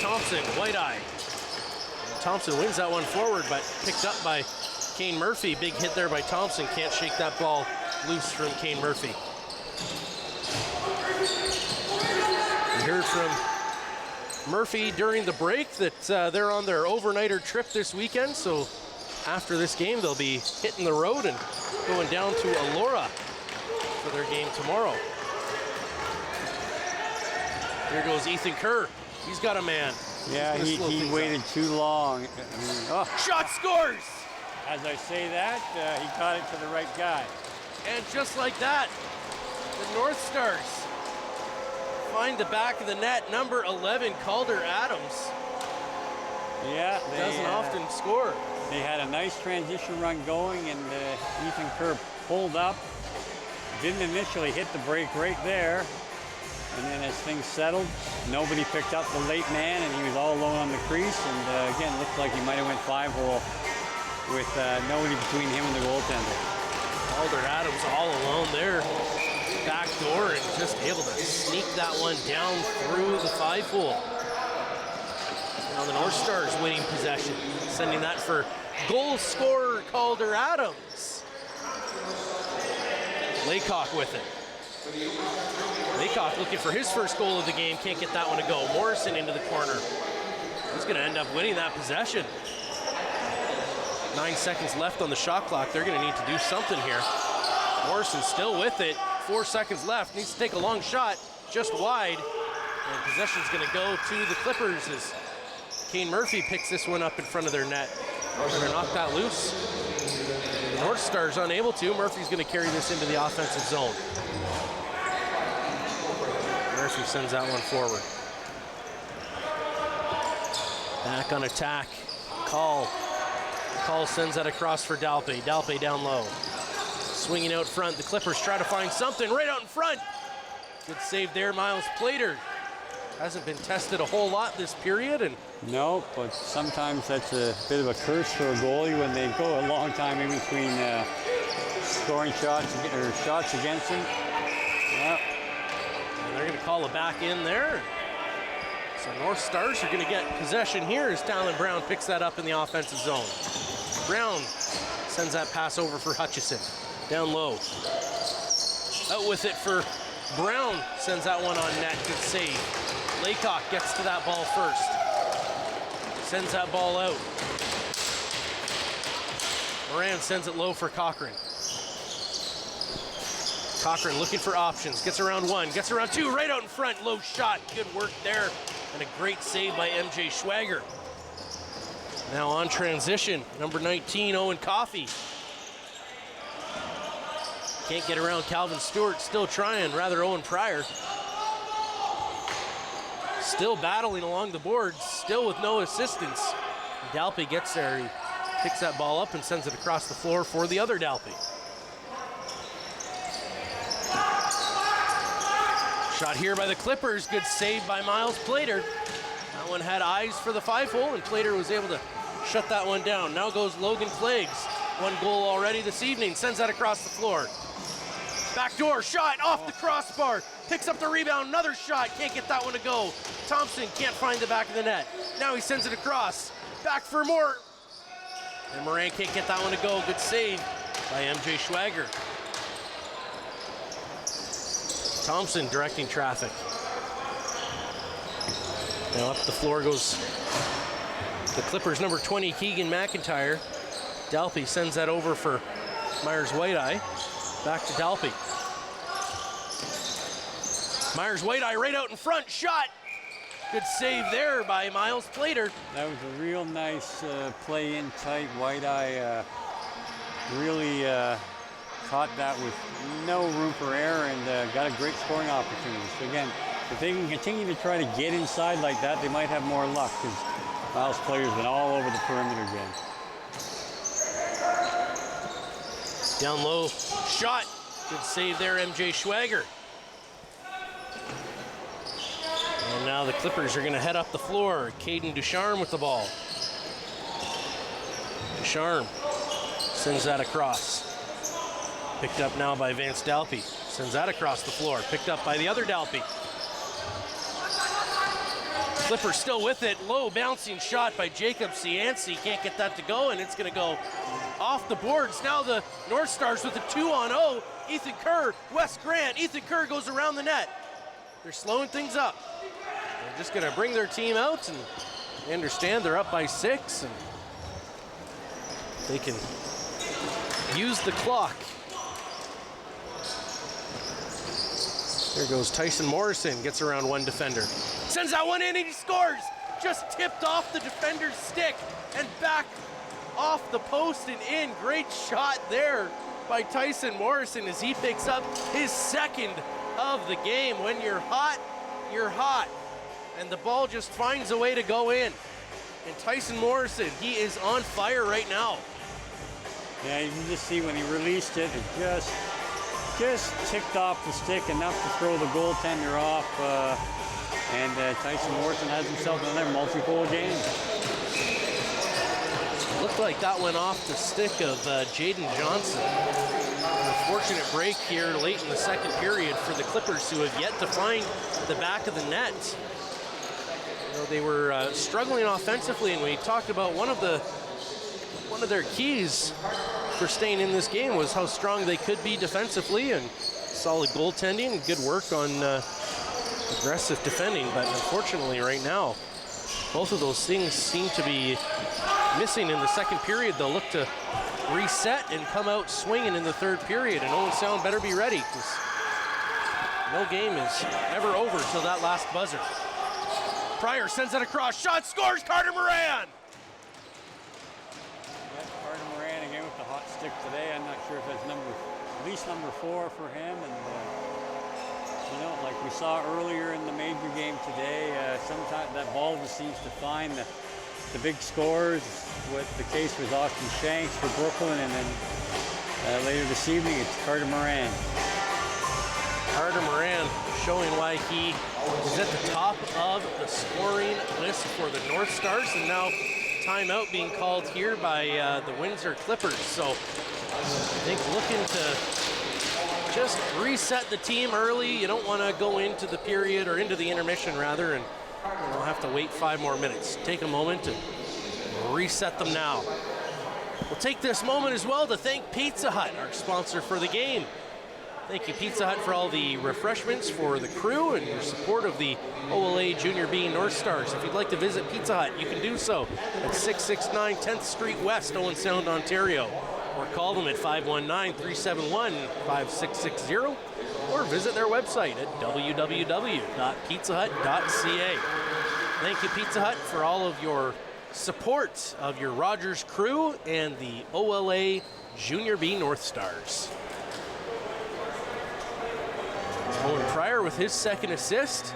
Thompson, White-Eye. Thompson wins that one forward, but picked up by Kane Murphy. Big hit there by Thompson. Can't shake that ball loose from Kane Murphy. We heard from Murphy during the break that they're on their overnighter trip this weekend, so after this game they'll be hitting the road and going down to Elora for their game tomorrow. Here goes Ethan Kerr. He's got a man. Yeah, he waited too long. Shot, scores! As I say that, he got it to the right guy. And just like that, the North Stars find the back of the net. Number 11, Calder Adams. Yeah, they doesn't often score. They had a nice transition run going, and Ethan Kerr pulled up. Didn't initially hit the break right there. And then as things settled, nobody picked up the late man, and he was all alone on the crease. And again, looked like he might have went 5-hole with nobody between him and the goaltender. Calder Adams all alone there. Back door and just able to sneak that one down through the 5-hole. Now the North Stars winning possession, sending that for goal scorer Calder Adams. Laycock with it. Laycock looking for his first goal of the game, can't get that one to go. Morrison into the corner. He's going to end up winning that possession. 9 seconds left on the shot clock. They're going to need to do something here. Morrison still with it. 4 seconds left. Needs to take a long shot, just wide. And possession's going to go to the Clippers as Kane Murphy picks this one up in front of their net. They're going to knock that loose. The North Stars unable to. Murphy's going to carry this into the offensive zone. Murphy sends that one forward. Back on attack. Call sends that across for Dalpe. Dalpe down low. Swinging out front. The Clippers try to find something right out in front. Good save there, Miles Plater. Hasn't been tested a whole lot this period. And no, but sometimes that's a bit of a curse for a goalie when they go a long time in between scoring shots or shots against him. Yep. And they're going to call it back in there. So North Stars are going to get possession here as Talon Brown picks that up in the offensive zone. Brown sends that pass over for Hutchison. Down low. Out with it for Brown. Sends that one on net. Good save. Laycock gets to that ball first. Sends that ball out. Moran sends it low for Cochran. Cochran looking for options. Gets around one. Gets around two. Right out in front. Low shot. Good work there. And a great save by MJ Schwager. Now on transition. Number 19, Owen Coffey. Can't get around Calvin Stewart, still trying, rather Owen Pryor. Still battling along the boards, still with no assistance. Dalpy gets there, he picks that ball up and sends it across the floor for the other Dalpy. Shot here by the Clippers, good save by Miles Plater. That one had eyes for the 5-hole and Plater was able to shut that one down. Now goes Logan Cleggs, 1 goal already this evening, sends that across the floor. Backdoor shot off the crossbar. Picks up the rebound. Another shot. Can't get that one to go. Thompson can't find the back of the net. Now he sends it across. Back for more. And Moran can't get that one to go. Good save by MJ Schwager. Thompson directing traffic. Now up the floor goes the Clippers' number 20, Keegan McIntyre. Dalpy sends that over for Myers Whiteeye. Back to Dalpy. Myers Whiteeye right out in front, shot. Good save there by Miles Plater. That was a real nice play in tight. Whiteeye really caught that with no room for error and got a great scoring opportunity. So again, if they can continue to try to get inside like that, they might have more luck because Miles Plater's been all over the perimeter again. Down low, shot. Good save there, MJ Schwager. And now the Clippers are going to head up the floor. Caden Ducharme with the ball. Ducharme sends that across. Picked up now by Vance Dalpy. Sends that across the floor. Picked up by the other Dalpy. Clippers still with it. Low bouncing shot by Jacob Cianci. Can't get that to go, and it's going to go off the boards. Now the North Stars with a 2-on-0. Ethan Kerr, Wes Grant. Ethan Kerr goes around the net. They're slowing things up. They're just going to bring their team out, and they understand they're up by 6, and they can use the clock. There goes Tyson Morrison, gets around one defender. Sends that one in and he scores! Just tipped off the defender's stick and back off the post and in. Great shot there by Tyson Morrison as he picks up his second of the game. When you're hot, you're hot. And the ball just finds a way to go in. And Tyson Morrison, he is on fire right now. Yeah, you can just see when he released it, it just ticked off the stick enough to throw the goaltender off. And Tyson Morrison has himself another multi-goal game. Looked like that went off the stick of Jaden Johnson. Unfortunate break here late in the second period for the Clippers, who have yet to find the back of the net. You know, they were struggling offensively, and we talked about one of their keys for staying in this game was how strong they could be defensively, and solid goaltending and good work on aggressive defending. But unfortunately right now, both of those things seem to be missing in the second period. They'll look to reset and come out swinging in the third period, and Owen Sound better be ready, because no game is ever over till that last buzzer. Pryor sends it across, shot, scores, Carter Moran! Carter Moran again with the hot stick today. I'm not sure if that's at least number 4 for him. And you know, like we saw earlier in the major game today, sometimes that ball just seems to find the big scores. What the case was Austin Shanks for Brooklyn, and then later this evening it's Carter Moran. Carter Moran showing why he is at the top of the scoring list for the North Stars, and now timeout being called here by the Windsor Clippers. So I think looking to just reset the team early. You don't want to go into the period, or into the intermission rather, and you'll have to wait 5 more minutes. Take a moment and reset them now. We'll take this moment as well to thank Pizza Hut, our sponsor for the game. Thank you, Pizza Hut, for all the refreshments for the crew and your support of the OLA Junior B North Stars. If you'd like to visit Pizza Hut, you can do so at 669 10th Street West, Owen Sound, Ontario. Or call them at 519-371-5660, or visit their website at www.pizzahut.ca. Thank you, Pizza Hut, for all of your support of your Rogers crew and the OLA Junior B North Stars. Owen Pryor with his second assist.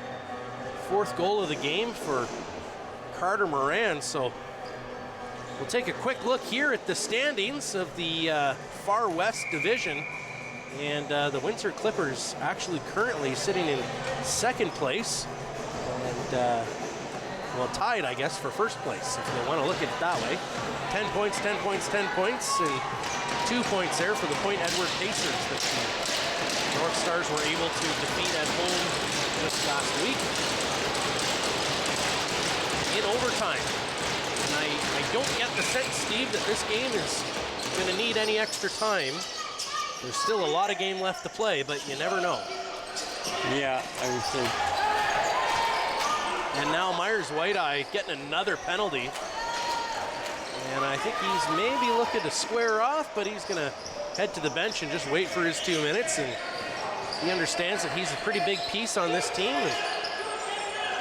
Fourth goal of the game for Carter Moran. So we'll take a quick look here at the standings of the Far West Division. And the Windsor Clippers actually currently sitting in second place. And, well, tied, I guess, for first place, if you want to look at it that way. 10 points, 10 points, 10 points, and 2 points there for the Point Edward Pacers that the North Stars were able to defeat at home just last week in overtime. And I don't get the sense, Steve, that this game is going to need any extra time. There's still a lot of game left to play, but you never know. Yeah, I would say. And now Myers White-Eye getting another penalty. And I think he's maybe looking to square off, but he's going to head to the bench and just wait for his 2 minutes. And he understands that he's a pretty big piece on this team. And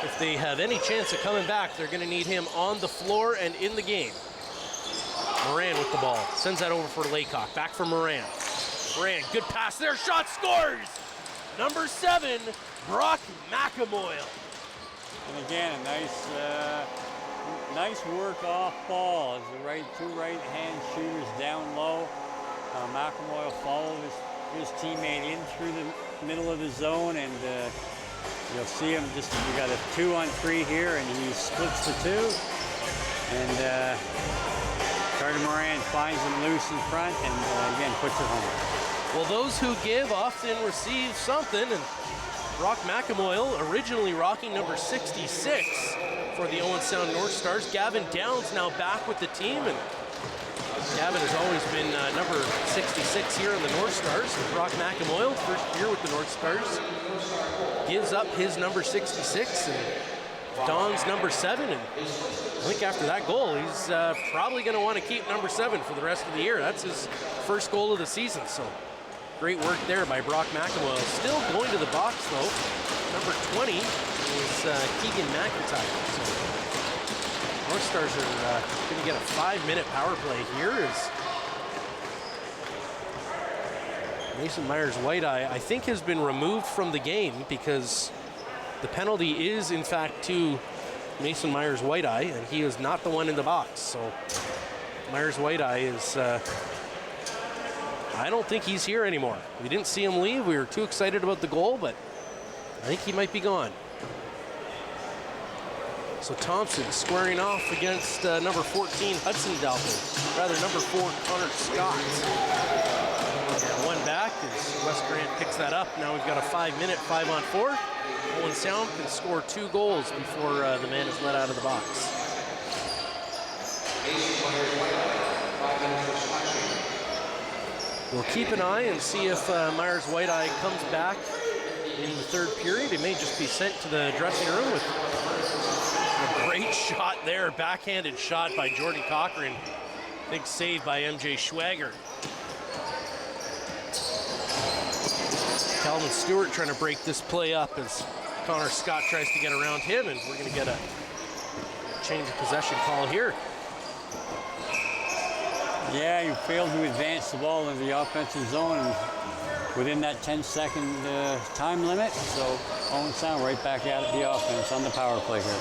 if they have any chance of coming back, they're going to need him on the floor and in the game. Moran with the ball. Sends that over for Laycock. Back for Moran. Moran, good pass there. Shot, scores! Number 7, Brock McAmoyle. And again, a nice work off ball as the two right-hand shooters down low. McAmoyle followed his teammate in through the middle of the zone, and you'll see him we got a 2-on-3 here, and he splits the 2. And Carter Moran finds him loose in front and again puts it home. Well, those who give often receive something, and Brock McAmoyle originally rocking number 66 for the Owen Sound North Stars. Gavin Downs now back with the team, and Gavin has always been number 66 here in the North Stars. And Brock McAmoyle, first year with the North Stars, gives up his number 66 and dons number 7. And I think after that goal, he's probably going to want to keep number 7 for the rest of the year. That's his first goal of the season. So great work there by Brock McAmoyle. Still going to the box, though. Number 20 is Keegan McIntyre. So North Stars are going to get a 5-minute power play here as Mason Myers White-Eye, I think, has been removed from the game because the penalty is, in fact, to Mason Myers White-Eye, and he is not the one in the box. So Myers White-Eye is... I don't think he's here anymore. We didn't see him leave. We were too excited about the goal, but I think he might be gone. So Thompson squaring off against number 14, Hudson Dalton. Rather, number 4, Connor Scott. And one back as West Grant picks that up. Now we've got a 5-minute 5-on-4. Owen Sound can score 2 goals before the man is let out of the box. We'll keep an eye and see if Myers White-Eye comes back in the third period. He may just be sent to the dressing room with a great shot there, backhanded shot by Jordan Cochran. Big save by MJ Schwager. Calvin Stewart trying to break this play up as Connor Scott tries to get around him, and we're going to get a change of possession call here. Yeah, you failed to advance the ball into the offensive zone within that 10-second time limit. So Owen Sound right back at the offense on the power play here.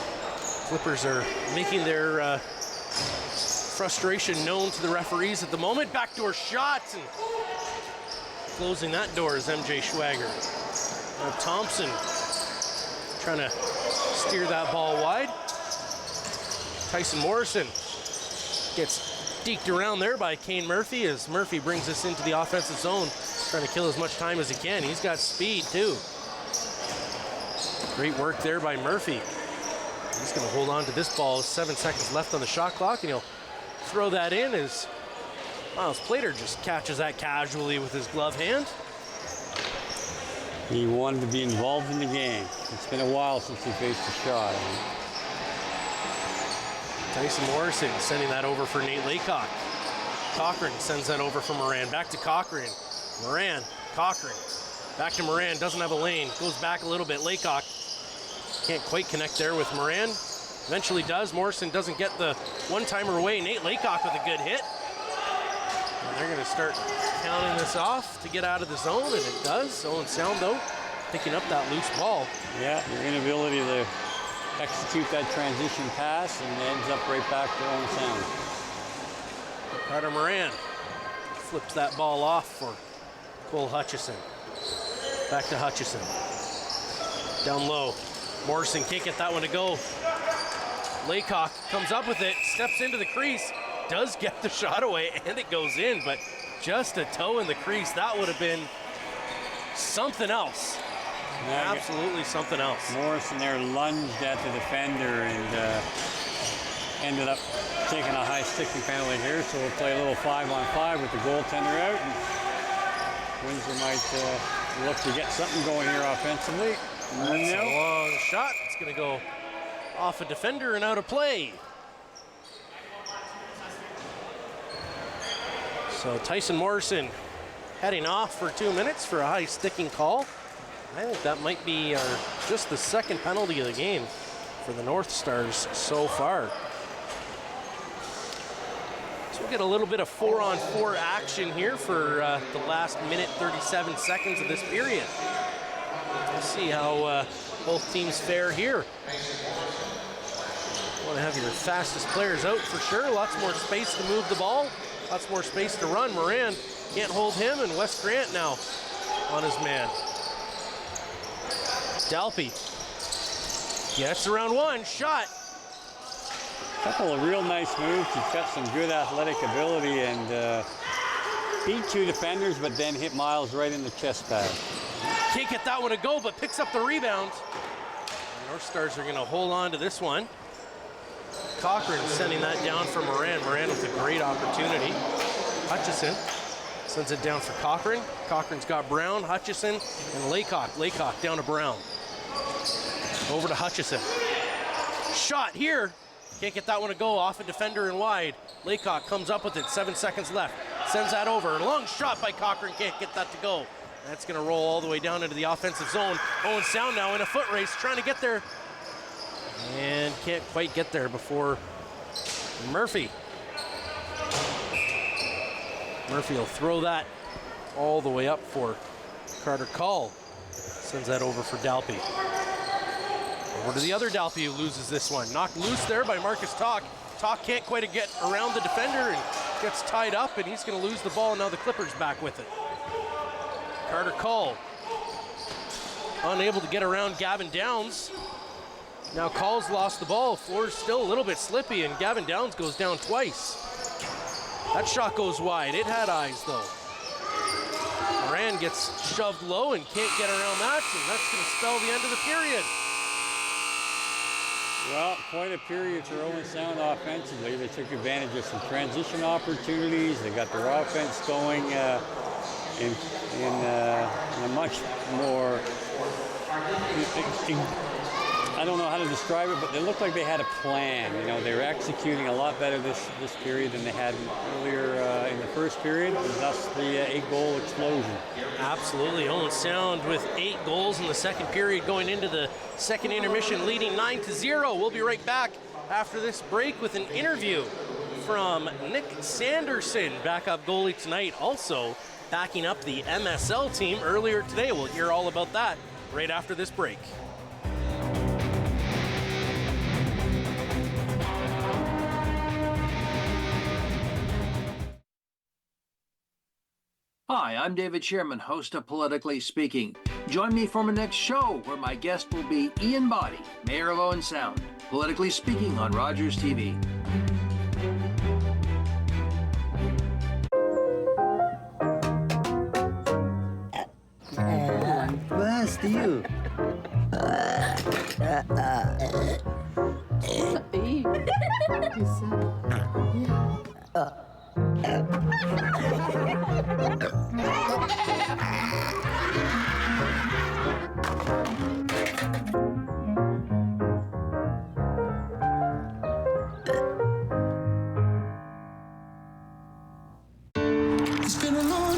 Clippers are making their frustration known to the referees at the moment. Backdoor shots, and closing that door is MJ Schwager. Now Thompson trying to steer that ball wide. Tyson Morrison gets deked around there by Kane Murphy as Murphy brings us into the offensive zone, trying to kill as much time as he can. He's got speed too. Great work there by Murphy. He's going to hold on to this ball. 7 seconds left on the shot clock, and he'll throw that in as Miles Plater just catches that casually with his glove hand. He wanted to be involved in the game. It's been a while since he faced a shot. Tyson Morrison sending that over for Nate Laycock. Cochran sends that over for Moran. Back to Cochran. Moran, Cochran. Back to Moran, doesn't have a lane. Goes back a little bit. Laycock can't quite connect there with Moran. Eventually does. Morrison doesn't get the one-timer away. Nate Laycock with a good hit. And they're going to start counting this off to get out of the zone, and it does. Owen Sound, though, picking up that loose ball. Yeah, your inability to execute that transition pass, and it ends up right back to Owen Sound. Carter Moran flips that ball off for Cole Hutchison. Back to Hutchison. Down low. Morrison can't get that one to go. Laycock comes up with it, steps into the crease, does get the shot away, and it goes in, but just a toe in the crease. That would have been something else. Yeah, absolutely something else. Morrison there lunged at the defender and ended up taking a high sticking penalty here, so we'll play a little 5-on-5 with the goaltender out. And Windsor might look to get something going here offensively. That's a long shot. It's going to go off a defender and out of play. So Tyson Morrison heading off for 2 minutes for a high sticking call. I think that might be just the second penalty of the game for the North Stars so far. So we'll get a little bit of 4-on-4 action here for the last minute 37 seconds of this period. Let's see how both teams fare here. You want to have your fastest players out for sure. Lots more space to move the ball. Lots more space to run. Moran can't hold him, and Wes Grant now on his man. Dalpy gets around one, shot. A couple of real nice moves. He's got some good athletic ability and beat two defenders, but then hit Miles right in the chest pad. Can't get that one to go, but picks up the rebound. The North Stars are going to hold on to this one. Cochran sending that down for Moran. Moran with a great opportunity. Hutchison sends it down for Cochran. Cochran's got Brown, Hutchison, and Laycock. Laycock down to Brown. Over to Hutchison. Shot here. Can't get that one to go, off a defender and wide. Laycock comes up with it, 7 seconds left. Sends that over. Long shot by Cochran, can't get that to go. That's going to roll all the way down into the offensive zone. Owen Sound now in a foot race, trying to get there. And can't quite get there before Murphy. Murphy will throw that all the way up for Carter Call. Sends that over for Dalpy. Over to the other Dalpy who loses this one. Knocked loose there by Marcus Talk. Talk can't quite get around the defender and gets tied up, and he's going to lose the ball. Now the Clippers back with it. Carter Call unable to get around Gavin Downs. Now Call's lost the ball. Floor's still a little bit slippy, and Gavin Downs goes down twice. That shot goes wide. It had eyes, though. Moran gets shoved low and can't get around that, and that's going to spell the end of the period. Well, quite a period for Owen Sound offensively. They took advantage of some transition opportunities. They got their offense going in a much more, I don't know how to describe it, but they looked like they had a plan. You know, they were executing a lot better this period than they had earlier in the first period, and thus the 8-goal explosion. Absolutely. Owen Sound with 8 goals in the second period going into the second intermission, leading 9-0. We'll be right back after this break with an interview from Nick Sanderson, backup goalie tonight, also backing up the MSL team earlier today. We'll hear all about that right after this break. Hi, I'm David Sherman, host of Politically Speaking. Join me for my next show, where my guest will be Ian Boddy, Mayor of Owen Sound. Politically Speaking on Rogers TV. Best you.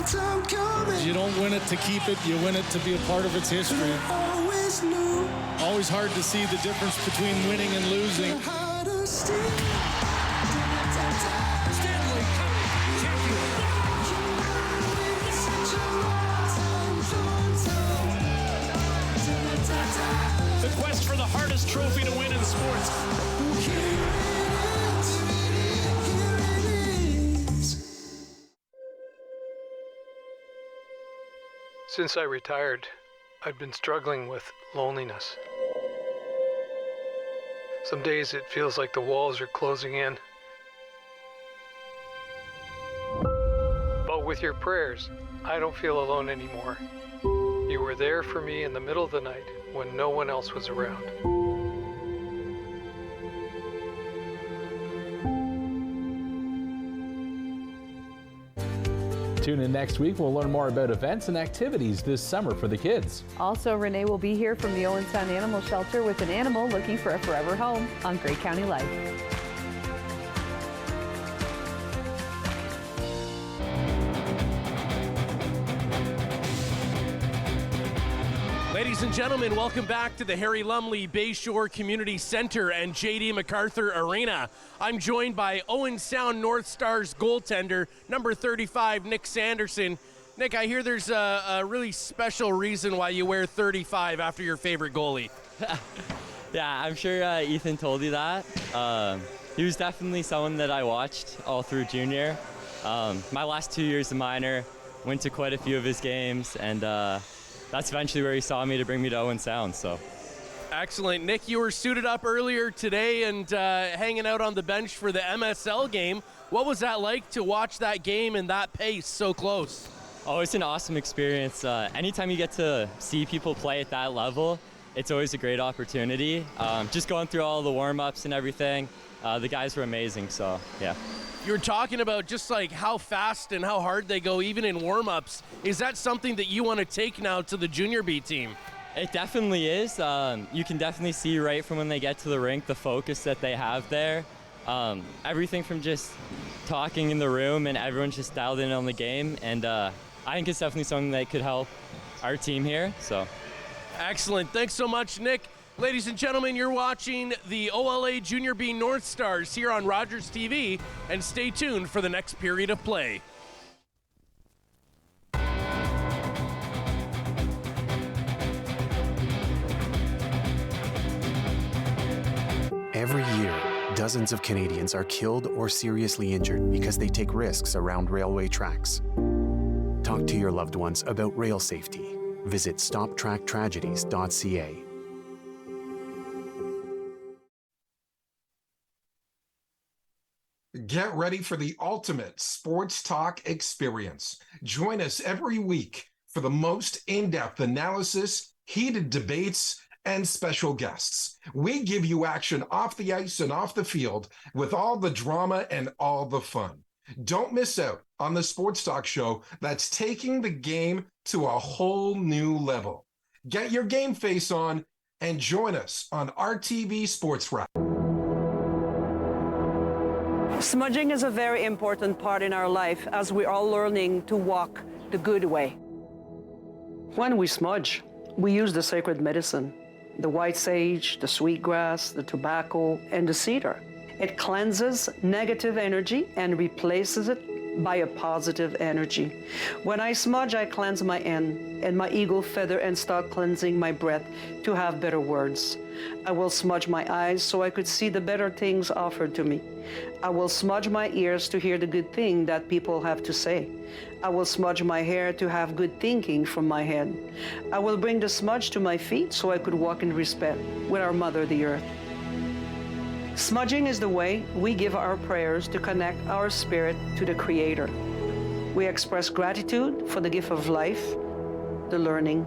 You don't win it to keep it, you win it to be a part of its history. Always hard to see the difference between winning and losing. The quest for the hardest trophy to win in sports. Since I retired, I've been struggling with loneliness. Some days it feels like the walls are closing in. But with your prayers, I don't feel alone anymore. You were there for me in the middle of the night when no one else was around. Tune in next week. We'll learn more about events and activities this summer for the kids. Also, Renee will be here from the Owen Sound Animal Shelter with an animal looking for a forever home on Great County Life. Ladies and gentlemen, welcome back to the Harry Lumley Bayshore Community Center and J.D. MacArthur Arena. I'm joined by Owen Sound North Stars goaltender, number 35, Nick Sanderson. Nick, I hear there's a really special reason why you wear 35 after your favorite goalie. Yeah, I'm sure Ethan told you that. He was definitely someone that I watched all through junior. My last 2 years of minor, went to quite a few of his games, and that's eventually where he saw me to bring me to Owen Sound. So, excellent. Nick, you were suited up earlier today and hanging out on the bench for the MSL game. What was that like to watch that game and that pace so close? Oh, it's an awesome experience. Anytime you get to see people play at that level, it's always a great opportunity. Just going through all the warm-ups and everything, the guys were amazing, so yeah. You were talking about just like how fast and how hard they go even in warm-ups. Is that something that you want to take now to the junior B team? It definitely is. You can definitely see right from when they get to the rink the focus that they have there. Everything from just talking in the room and everyone's just dialed in on the game, and I think it's definitely something that could help our team here. So, excellent. Thanks so much, Nick. Ladies and gentlemen, you're watching the OLA Junior B North Stars here on Rogers TV, and stay tuned for the next period of play. Every year, dozens of Canadians are killed or seriously injured because they take risks around railway tracks. Talk to your loved ones about rail safety. Visit stoptracktragedies.ca. Get ready for the ultimate sports talk experience. Join us every week for the most in-depth analysis, heated debates, and special guests. We give you action off the ice and off the field with all the drama and all the fun. Don't miss out on the sports talk show that's taking the game to a whole new level. Get your game face on and join us on RTV Sports Wrap. Smudging is a very important part in our life as we're all learning to walk the good way. When we smudge, we use the sacred medicine, the white sage, the sweetgrass, the tobacco, and the cedar. It cleanses negative energy and replaces it by a positive energy. When I smudge, I cleanse my end and my eagle feather and start cleansing my breath to have better words. I will smudge my eyes so I could see the better things offered to me. I will smudge my ears to hear the good thing that people have to say. I will smudge my hair to have good thinking from my head. I will bring the smudge to my feet so I could walk in respect with our Mother, the Earth. Smudging is the way we give our prayers to connect our spirit to the Creator. We express gratitude for the gift of life, the learning,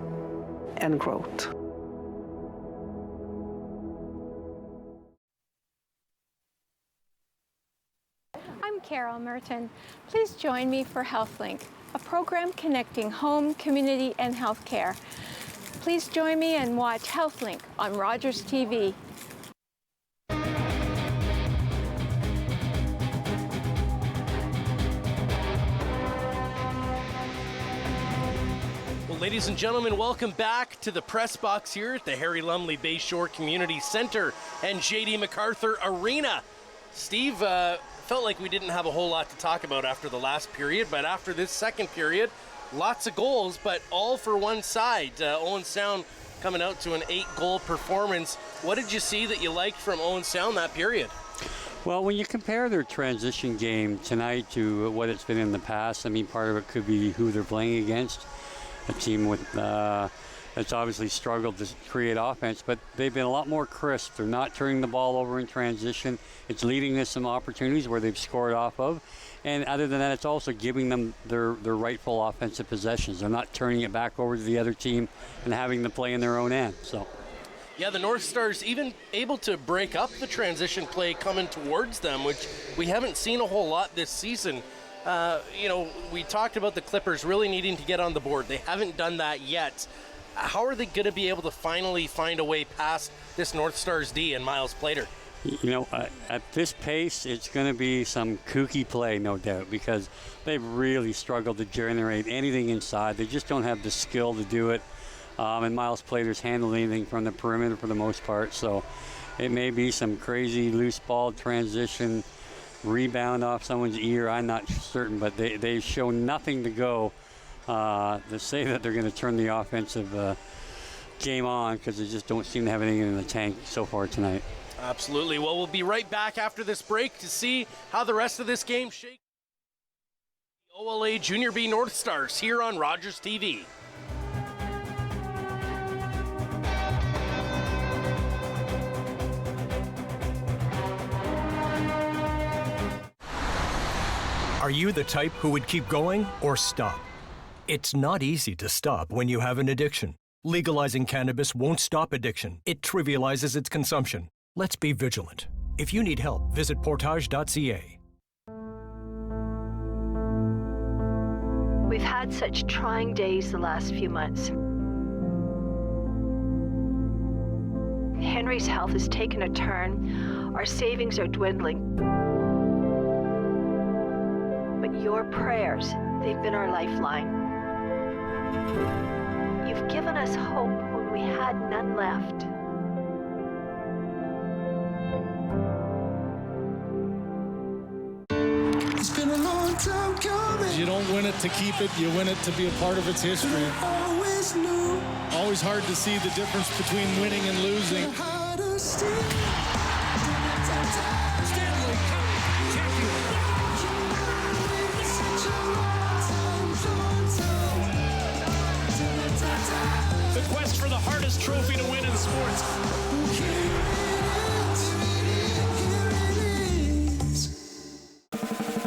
and growth. I'm Carol Merton. Please join me for HealthLink, a program connecting home, community, and healthcare. Please join me and watch HealthLink on Rogers TV. Well, ladies and gentlemen, welcome back to the press box here at the Harry Lumley Bayshore Community Center and J.D. MacArthur Arena. Steve, felt like we didn't have a whole lot to talk about after the last period, but after this second period, lots of goals, but all for one side. Owen Sound coming out to an 8-goal performance. What did you see that you liked from Owen Sound that period? Well, when you compare their transition game tonight to what it's been in the past, I mean, part of it could be who they're playing against. A team with that's obviously struggled to create offense, but they've been a lot more crisp. They're not turning the ball over in transition. It's leading to some opportunities where they've scored off of. And other than that, it's also giving them their rightful offensive possessions. They're not turning it back over to the other team and having them play in their own end. So. Yeah, the North Stars even able to break up the transition play coming towards them, which we haven't seen a whole lot this season. We talked about the Clippers really needing to get on the board. They haven't done that yet. How are they going to be able to finally find a way past this North Stars D and Miles Plater? At this pace, it's going to be some kooky play, no doubt, because they've really struggled to generate anything inside. They just don't have the skill to do it. And Miles Plater's handled anything from the perimeter for the most part. So it may be some crazy loose ball transition, rebound off someone's ear. I'm not certain, but they show nothing to go to say that they're going to turn the offensive game on, because they just don't seem to have anything in the tank so far tonight. Absolutely. Well, we'll be right back after this break to see how the rest of this game shakes. The OLA Junior B North Stars here on Rogers TV. Are you the type who would keep going or stop? It's not easy to stop when you have an addiction. Legalizing cannabis won't stop addiction. It trivializes its consumption. Let's be vigilant. If you need help, visit portage.ca. We've had such trying days the last few months. Henry's health has taken a turn. Our savings are dwindling. But your prayers, they've been our lifeline. You've given us hope when we had none left. It's been a long time coming. You don't win it to keep it, you win it to be a part of its history. Always knew. Always hard to see the difference between winning and losing. The quest for the hardest trophy to win in sports.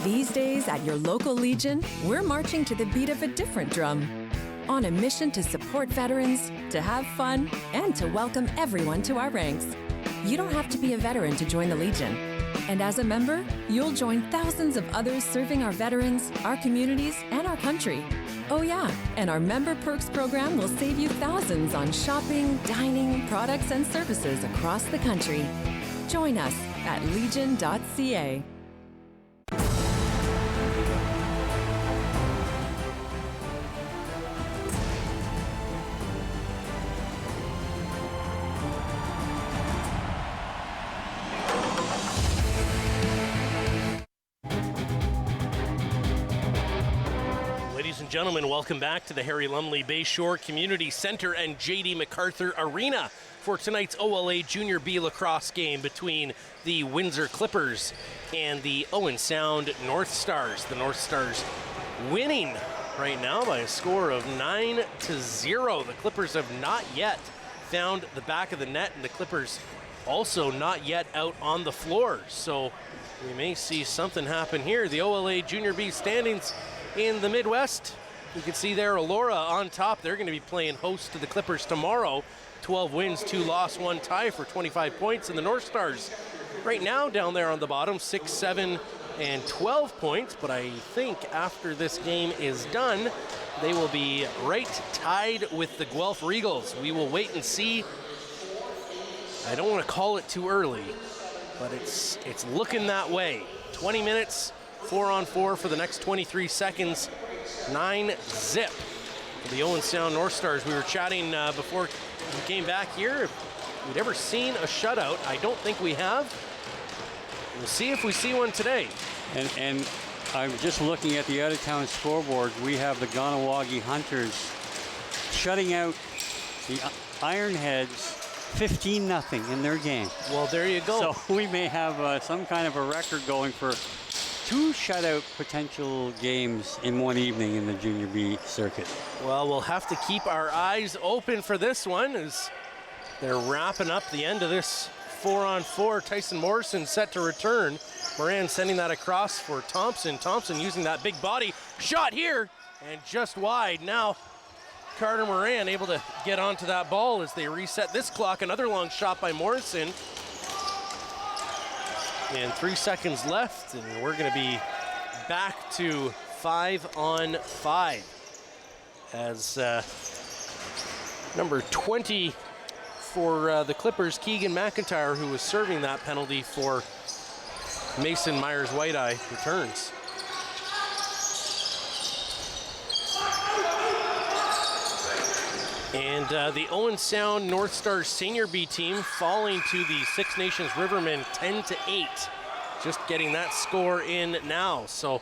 These days at your local Legion, we're marching to the beat of a different drum. On a mission to support veterans, to have fun, and to welcome everyone to our ranks. You don't have to be a veteran to join the Legion. And as a member, you'll join thousands of others serving our veterans, our communities, and our country. Oh yeah, and our Member Perks program will save you thousands on shopping, dining, products, and services across the country. Join us at legion.ca. Gentlemen, welcome back to the Harry Lumley Bayshore Community Center and J.D. MacArthur Arena for tonight's OLA Junior B lacrosse game between the Windsor Clippers and the Owen Sound North Stars. The North Stars winning right now by a score of 9-0. The Clippers have not yet found the back of the net, and the Clippers also not yet out on the floor. So we may see something happen here. The OLA Junior B standings in the Midwest. You can see there Elora on top. They're going to be playing host to the Clippers tomorrow. 12 wins, 2 loss, 1 tie for 25 points. And the North Stars right now down there on the bottom, 6, 7, and 12 points. But I think after this game is done, they will be right tied with the Guelph Regals. We will wait and see. I don't want to call it too early, but it's looking that way. 20 minutes, 4-on-4 for the next 23 seconds. 9-0. for the Owen Sound North Stars. We were chatting before we came back here if we'd ever seen a shutout. I don't think we have. We'll see if we see one today. And I'm just looking at the out-of-town scoreboard. We have the Ganawagi Hunters shutting out the Ironheads 15-0 in their game. Well, there you go. So we may have some kind of a record going for 2 shutout potential games in one evening in the Junior B circuit. Well, we'll have to keep our eyes open for this one as they're wrapping up the end of this 4-on-4. Tyson Morrison set to return. Moran sending that across for Thompson. Thompson using that big body shot here and just wide. Now Carter Moran able to get onto that ball as they reset this clock. Another long shot by Morrison. And 3 seconds left, and we're going to be back to 5-on-5 as number 20 for the Clippers, Keegan McIntyre, who was serving that penalty for Mason Myers-Whiteye, returns. And the Owen Sound North Stars Senior B team falling to the Six Nations Rivermen 10-8. Just getting that score in now. So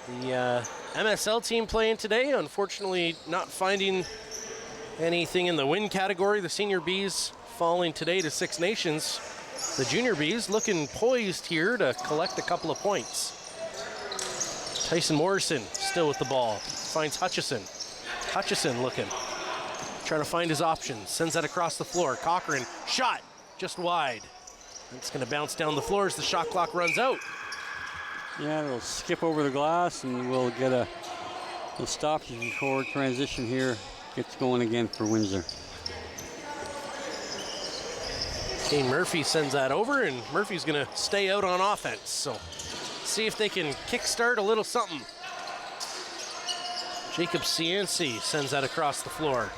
the MSL team playing today, unfortunately not finding anything in the win category. The Senior Bs falling today to Six Nations. The Junior Bs looking poised here to collect a couple of points. Tyson Morrison still with the ball. Finds Hutchison. Hutchison looking. Trying to find his options. Sends that across the floor. Cochran, shot, just wide. It's going to bounce down the floor as the shot clock runs out. Yeah, it'll skip over the glass and we'll get a stop and forward transition here. Gets going again for Windsor. Kane Murphy sends that over, and Murphy's going to stay out on offense. So see if they can kickstart a little something. Jacob Cianci sends that across the floor.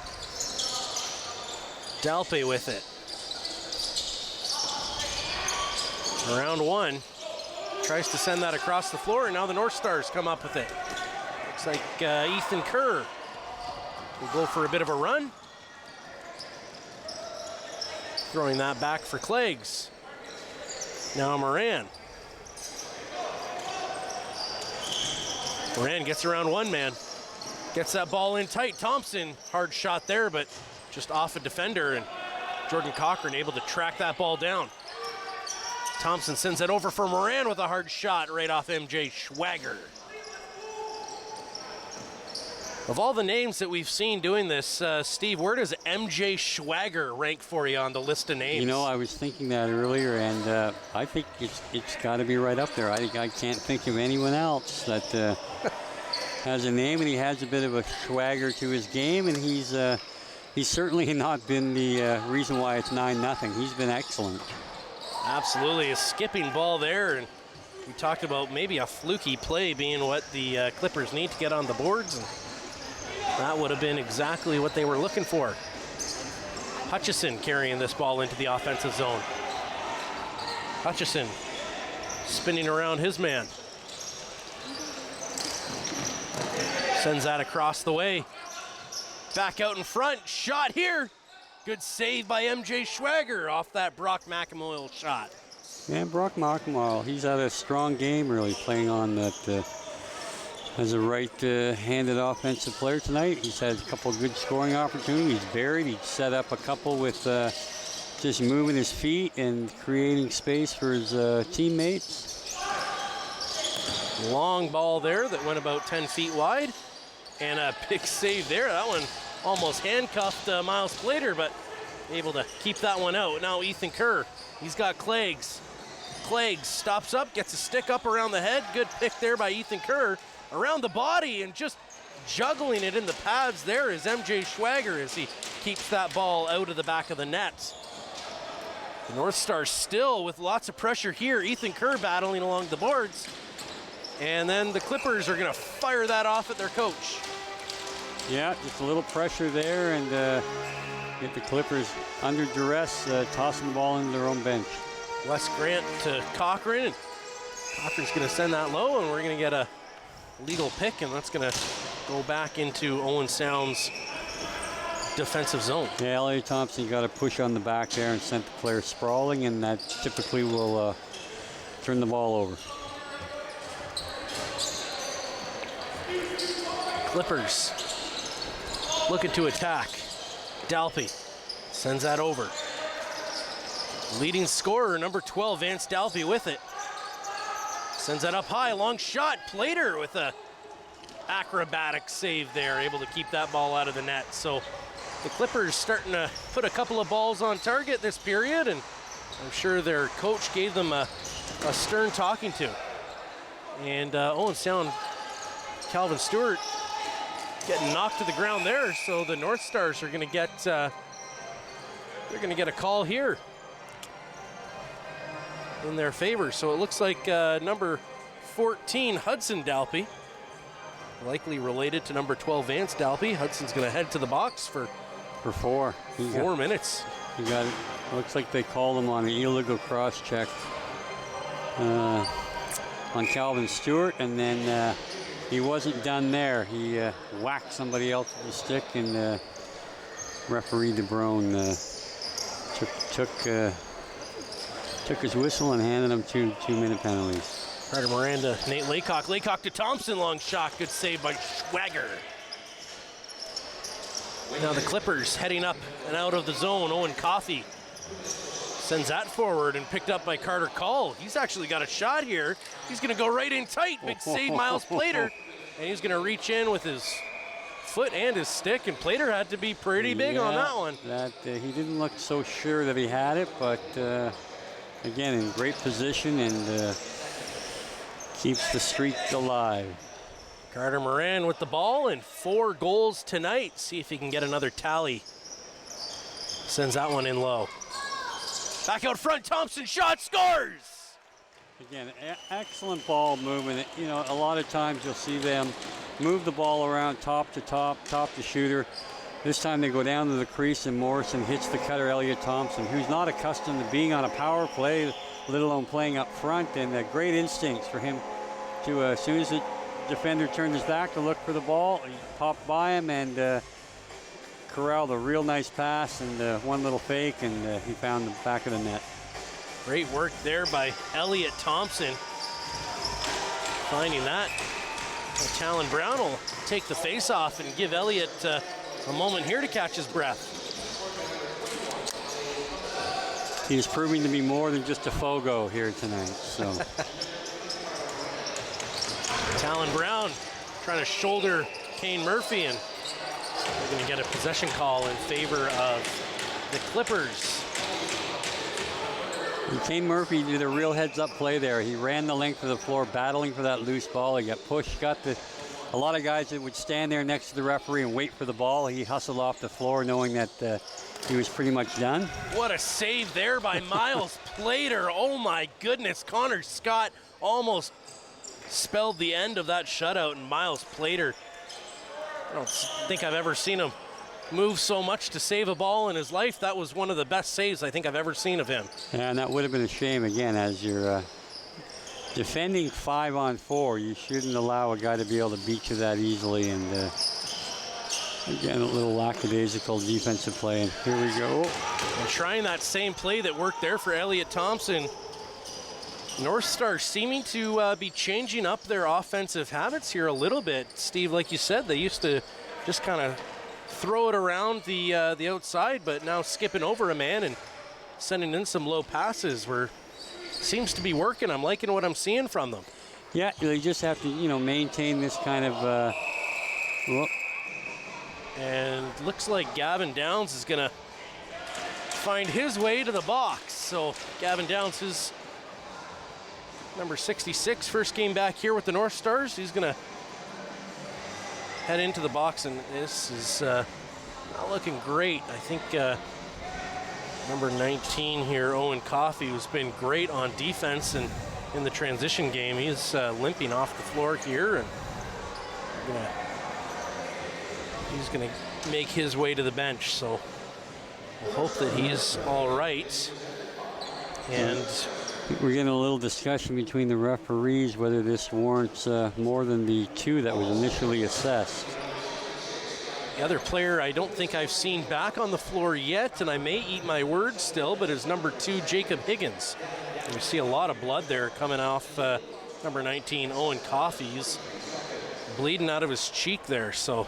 Dalpe with it. Round one. Tries to send that across the floor, and now the North Stars come up with it. Looks like Ethan Kerr will go for a bit of a run. Throwing that back for Cleggs. Now Moran. Moran gets around one man. Gets that ball in tight. Thompson, hard shot there, but just off a defender, and Jordan Cochran able to track that ball down. Thompson sends it over for Moran with a hard shot right off MJ Schwager. Of all the names that we've seen doing this, Steve, where does MJ Schwager rank for you on the list of names? You know, I was thinking that earlier, and I think it's got to be right up there. I can't think of anyone else that has a name, and he has a bit of a swagger to his game, and he's certainly not been the reason why it's 9-0. He's been excellent. Absolutely, a skipping ball there, and we talked about maybe a fluky play being what the Clippers need to get on the boards, and that would have been exactly what they were looking for. Hutchison carrying this ball into the offensive zone. Hutchison spinning around his man. Sends that across the way. Back out in front, shot here. Good save by MJ Schwager off that Brock McEmoyle shot. Yeah, Brock McEmoyle, he's had a strong game really, playing on that as a right-handed offensive player tonight. He's had a couple of good scoring opportunities. Buried, he set up a couple with just moving his feet and creating space for his teammates. Long ball there that went about 10 feet wide. And a big save there. That one almost handcuffed Miles Plater, but able to keep that one out. Now Ethan Kerr, he's got Cleggs. Cleggs stops up, gets a stick up around the head. Good pick there by Ethan Kerr. Around the body and just juggling it in the pads there is MJ Schwager as he keeps that ball out of the back of the net. The North Stars still with lots of pressure here. Ethan Kerr battling along the boards. And then the Clippers are going to fire that off at their coach. Yeah, just a little pressure there and get the Clippers under duress, tossing the ball into their own bench. Wes Grant to Cochran. And Cochran's going to send that low, and we're going to get a legal pick, and that's going to go back into Owen Sound's defensive zone. Yeah, Elliot Thompson got a push on the back there and sent the player sprawling, and that typically will turn the ball over. Clippers looking to attack. Dalpy sends that over. Leading scorer, number 12, Vance Dalpy with it. Sends that up high, long shot. Plater with a acrobatic save there, able to keep that ball out of the net. So the Clippers starting to put a couple of balls on target this period, and I'm sure their coach gave them a stern talking to. And Owen Sound, Calvin Stewart getting knocked to the ground there, so the North Stars are going to get they're going to get a call here in their favor. So it looks like number 14, Hudson Dalpy, likely related to number 12, Vance Dalpy. Hudson's going to head to the box for 4 minutes. He got it. Looks like they called him on an illegal cross check on Calvin Stewart, and then he wasn't done there. He whacked somebody else with a stick, and referee DeBrone took his whistle and handed him 2-minute penalties. Carter Miranda, Nate Laycock. Laycock to Thompson, long shot. Good save by Schwager. Now the Clippers heading up and out of the zone. Owen Coffey sends that forward and picked up by Carter Call. He's actually got a shot here. He's going to go right in tight. Big save, Miles Plater. And he's going to reach in with his foot and his stick, and Plater had to be pretty big on that one. He didn't look so sure that he had it, but again, in great position, and keeps the streak alive. Carter Moran with the ball, and 4 goals tonight. See if he can get another tally. Sends that one in low. Back out front, Thompson shot, scores! Again, excellent ball movement. You know, a lot of times you'll see them move the ball around top to shooter. This time they go down to the crease, and Morrison hits the cutter, Elliot Thompson, who's not accustomed to being on a power play, let alone playing up front, and great instincts for him to, as soon as the defender turned his back to look for the ball, he popped by him and corralled a real nice pass and one little fake, and he found the back of the net. Great work there by Elliot Thompson. Finding that. Talon Brown will take the face off and give Elliot a moment here to catch his breath. He is proving to be more than just a Fogo here tonight. So. Talon Brown trying to shoulder Kane Murphy, and they're going to get a possession call in favor of the Clippers. And Kane Murphy did a real heads-up play there. He ran the length of the floor, battling for that loose ball. He got pushed, a lot of guys that would stand there next to the referee and wait for the ball. He hustled off the floor knowing that he was pretty much done. What a save there by Miles Plater. Oh my goodness, Connor Scott almost spelled the end of that shutout, and Miles Plater, I don't think I've ever seen him move so much to save a ball in his life. That was one of the best saves I think I've ever seen of him. Yeah, and that would have been a shame, again, as you're defending 5-on-4. You shouldn't allow a guy to be able to beat you that easily, and again, a little lackadaisical defensive play, and here we go. And trying that same play that worked there for Elliot Thompson. North Stars seeming to be changing up their offensive habits here a little bit. Steve, like you said, they used to just kind of throw it around the outside, but now skipping over a man and sending in some low passes seems to be working. I'm liking what I'm seeing from them. Yeah, they just have to, maintain this kind of. And looks like Gavin Downs is going to find his way to the box. So Gavin Downs is number 66, first game back here with the North Stars. He's going to head into the box, and this is not looking great. I think number 19 here, Owen Coffey, who's been great on defense and in the transition game. He's limping off the floor here, and he's going to make his way to the bench. So we'll hope that he's all right. And we're getting a little discussion between the referees whether this warrants more than the 2 that was initially assessed. The other player I don't think I've seen back on the floor yet, and I may eat my words still, but is number 2, Jacob Higgins. And we see a lot of blood there coming off number 19, Owen Coffey's bleeding out of his cheek there, so.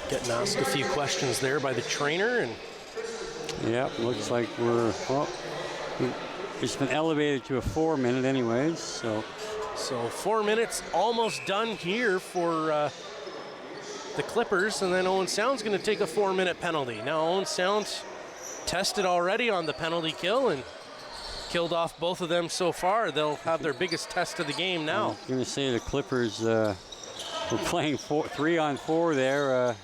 Getting asked a few questions there by the trainer. And yeah, looks like it's been elevated to a 4-minute anyways, so 4 minutes almost done here for the Clippers, and then Owen Sound's going to take a 4-minute penalty. Now Owen Sound tested already on the penalty kill and killed off both of them so far. They'll have their biggest test of the game now. I was going to say the Clippers were playing 3-on-4 there.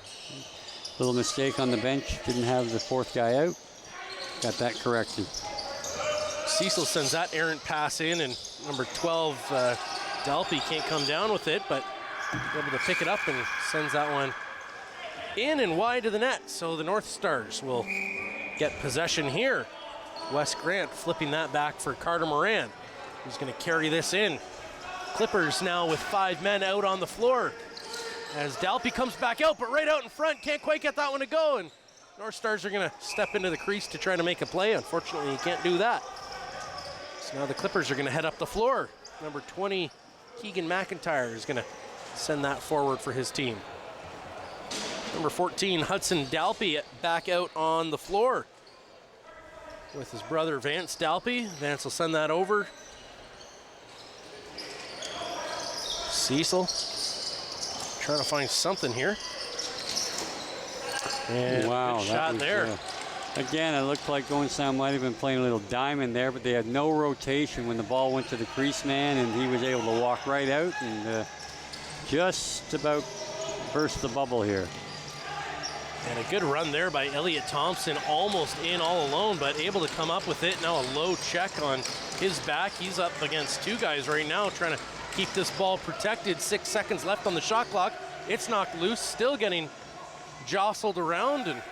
Little mistake on the bench, didn't have the 4th guy out. Got that corrected. Cecil sends that errant pass in, and number 12, Delpy can't come down with it, but able to pick it up and sends that one in and wide to the net. So the North Stars will get possession here. Wes Grant flipping that back for Carter Moran, who's going to carry this in. Clippers now with 5 men out on the floor as Dalpy comes back out, but right out in front, can't quite get that one to go, and North Stars are going to step into the crease to try to make a play. Unfortunately, you can't do that. So now the Clippers are going to head up the floor. Number 20, Keegan McIntyre, is going to send that forward for his team. Number 14, Hudson Dalpy, back out on the floor with his brother Vance Dalpy. Vance will send that over. Cecil trying to find something here. And wow, good shot there. Again, it looked like Owen Sound might have been playing a little diamond there, but they had no rotation when the ball went to the crease man, and he was able to walk right out and just about burst the bubble here. And a good run there by Elliot Thompson, almost in all alone, but able to come up with it. Now a low check on his back. He's up against 2 guys right now trying to keep this ball protected. 6 seconds left on the shot clock. It's knocked loose, still getting jostled around, and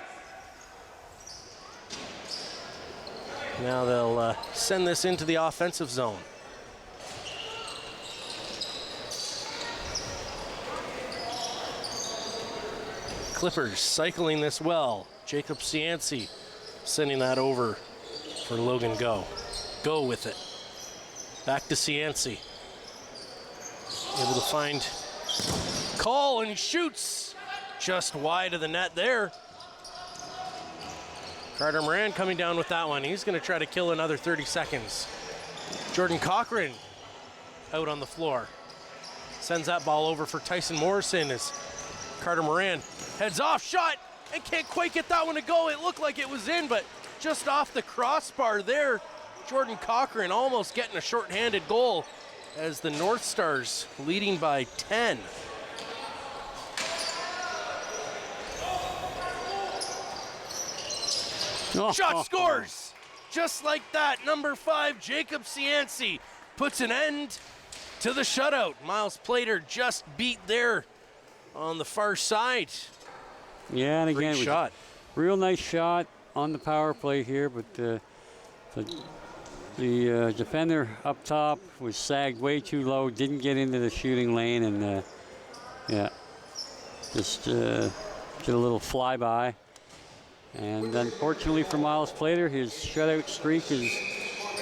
now they'll send this into the offensive zone. Clippers cycling this well. Jacob Cianci sending that over for Logan Go. Go with it. Back to Cianci. Able to find Call, and he shoots just wide of the net there. Carter Moran coming down with that one. He's going to try to kill another 30 seconds. Jordan Cochran out on the floor. Sends that ball over for Tyson Morrison as Carter Moran heads off, shot, and can't quite get that one to go. It looked like it was in, but just off the crossbar there. Jordan Cochran almost getting a shorthanded goal as the North Stars leading by 10. Shot scores! Just like that, number 5, Jacob Cianci puts an end to the shutout. Miles Plater just beat there on the far side. Yeah, and again, great shot. Real nice shot on the power play here, but the defender up top was sagged way too low, didn't get into the shooting lane, and yeah, just did a little flyby. And unfortunately for Miles Plater, his shutout streak is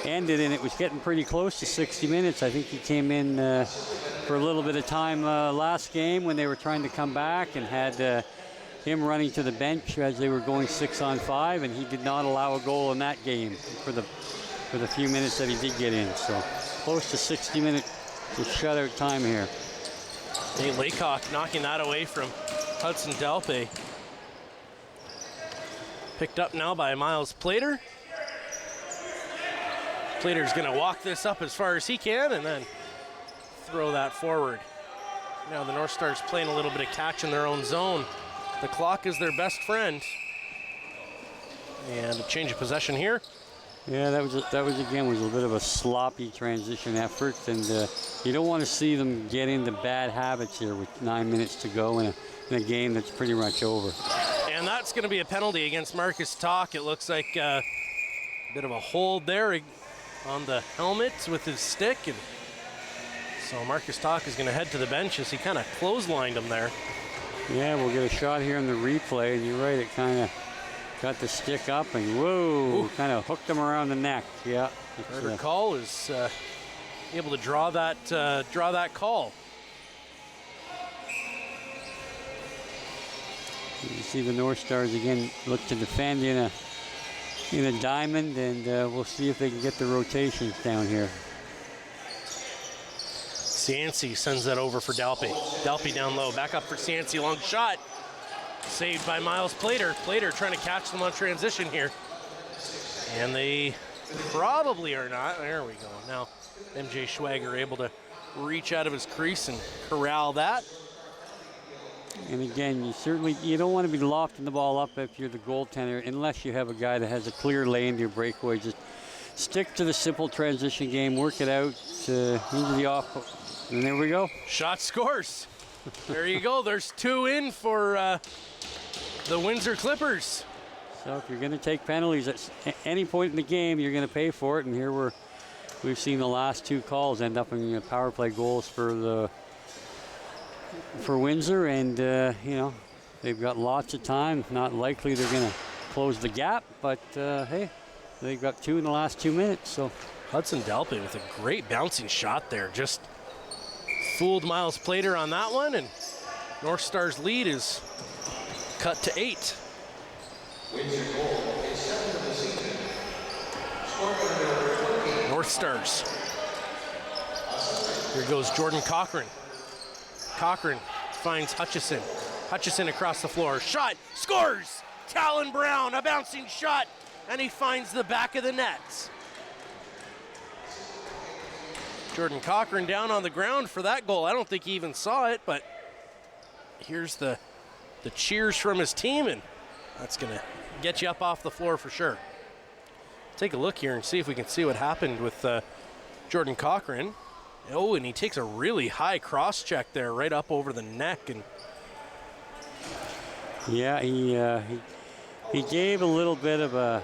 ended, and it was getting pretty close to 60 minutes. I think he came in for a little bit of time last game when they were trying to come back, and had him running to the bench as they were going 6-on-5, and he did not allow a goal in that game for the few minutes that he did get in. So close to 60 minute shutout time here. Nate Laycock knocking that away from Hudson Dalpe. Picked up now by Miles Plater. Plater's going to walk this up as far as he can and then throw that forward. Now the North Stars playing a little bit of catch in their own zone. The clock is their best friend. And a change of possession here. Yeah, that was again a bit of a sloppy transition effort, and you don't want to see them get into bad habits here with 9 minutes to go in a game that's pretty much over. And that's going to be a penalty against Marcus Talk. It looks like a bit of a hold there on the helmet with his stick, and So Marcus Talk is going to head to the bench as he kind of clotheslined him there. Yeah, we'll get a shot here in the replay. And you're right, it kind of got the stick up and whoa, kind of hooked him around the neck. Yeah. Carter Call is able to draw that call. You see the North Stars again look to defend in a diamond, and we'll see if they can get the rotations down here. Cianci sends that over for Dalpy. Dalpy down low, back up for Cianci, long shot. Saved by Miles Plater. Plater trying to catch them on transition here. And they probably are not. There we go. Now MJ Schwager able to reach out of his crease and corral that. And again, you don't want to be lofting the ball up if you're the goaltender, unless you have a guy that has a clear lane to your breakaway. Just stick to the simple transition game, work it out into the off, and there we go. Shot scores. There you go. There's 2 in for the Windsor Clippers. So if you're going to take penalties at any point in the game, you're going to pay for it. And here we've seen the last 2 calls end up in power play goals for Windsor, and you know, they've got lots of time. Not likely they're going to close the gap, but hey, they've got 2 in the last 2 minutes. So Hudson Dalpy with a great bouncing shot there, just fooled Miles Plater on that one, and North Stars lead is cut to 8. North Stars. Here goes Jordan Cochran. Cochran finds Hutchison. Hutchison across the floor. Shot, scores! Talon Brown, a bouncing shot, and he finds the back of the net. Jordan Cochran down on the ground for that goal. I don't think he even saw it, but here's the cheers from his team, and that's going to get you up off the floor for sure. Take a look here and see if we can see what happened with Jordan Cochran. Oh, and he takes a really high cross check there, right up over the neck, and yeah, he gave a little bit of a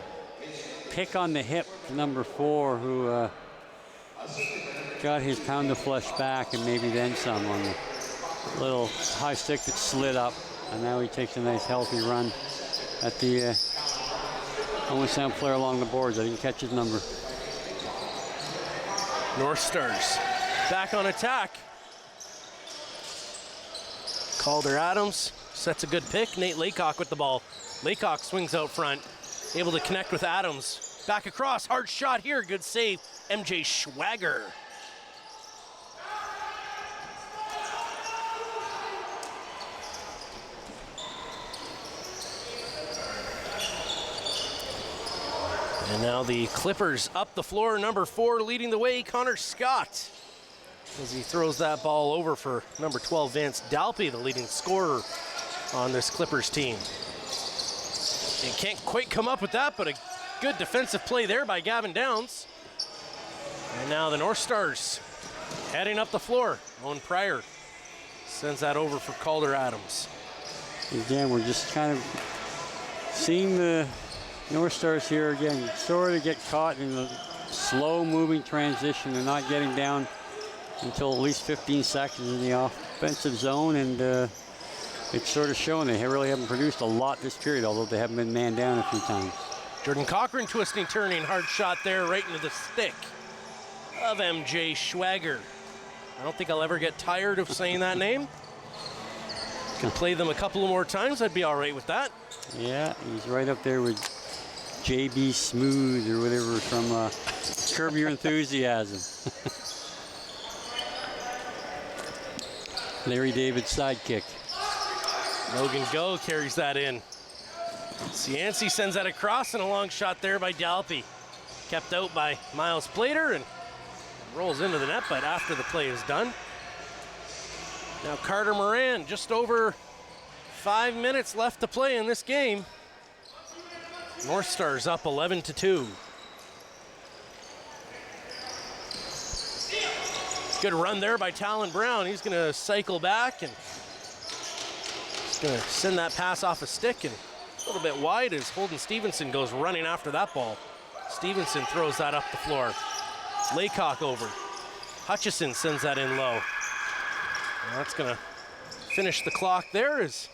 pick on the hip to number 4, who got his pound of flesh back and maybe then some on the little high stick that slid up, and now he takes a nice healthy run at the Owen Sound player along the boards. I didn't catch his number. North Stars back on attack. Calder Adams sets a good pick. Nate Laycock with the ball. Laycock swings out front, able to connect with Adams. Back across, hard shot here, good save. MJ Schwager. And now the Clippers up the floor, number 4 leading the way, Connor Scott, as he throws that ball over for number 12, Vance Dalpy, the leading scorer on this Clippers team. And can't quite come up with that, but a good defensive play there by Gavin Downs. And now the North Stars heading up the floor. Owen Pryor sends that over for Calder Adams. Again, we're just kind of seeing the North Stars here again sort of get caught in a slow-moving transition. They're not getting down until at least 15 seconds in the offensive zone, and it's sort of showing they really haven't produced a lot this period, although they haven't been man down a few times. Jordan Cochran twisting, turning, hard shot there right into the stick of MJ Schwager. I don't think I'll ever get tired of saying that name. Can play them a couple of more times, I'd be all right with that. Yeah, he's right up there with JB Smooth or whatever from Curb Your Enthusiasm. Larry David's sidekick. Logan Go carries that in. Cianci sends that across, and a long shot there by Dalpy. Kept out by Miles Plater and rolls into the net, but after the play is done. Now Carter Moran, just over 5 minutes left to play in this game. North Stars up 11-2. Good run there by Talon Brown. He's going to cycle back and he's going to send that pass off a stick and a little bit wide as Holden Stevenson goes running after that ball. Stevenson throws that up the floor. Laycock over. Hutchison sends that in low. And that's gonna finish the clock there as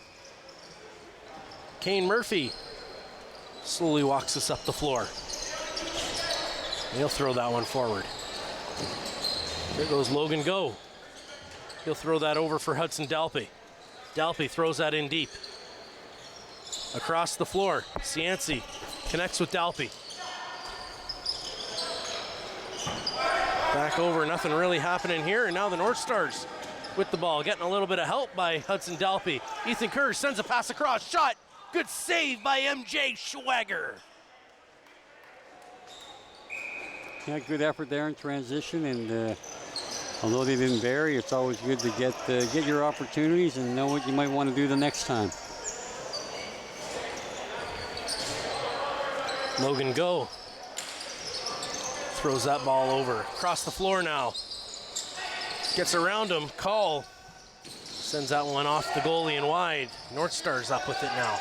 Kane Murphy slowly walks us up the floor. He'll throw that one forward. There goes Logan Go. He'll throw that over for Hudson Dalpy. Dalpy throws that in deep. Across the floor, Cianci connects with Dalpy. Back over, nothing really happening here, and now the North Stars with the ball, getting a little bit of help by Hudson Dalpy. Ethan Kerr sends a pass across, shot, good save by MJ Schwager. Yeah, good effort there in transition, and although they didn't vary, it's always good to get your opportunities and know what you might want to do the next time. Logan Go throws that ball over. Across the floor now. Gets around him. Call sends that one off the goalie and wide. North Stars up with it now.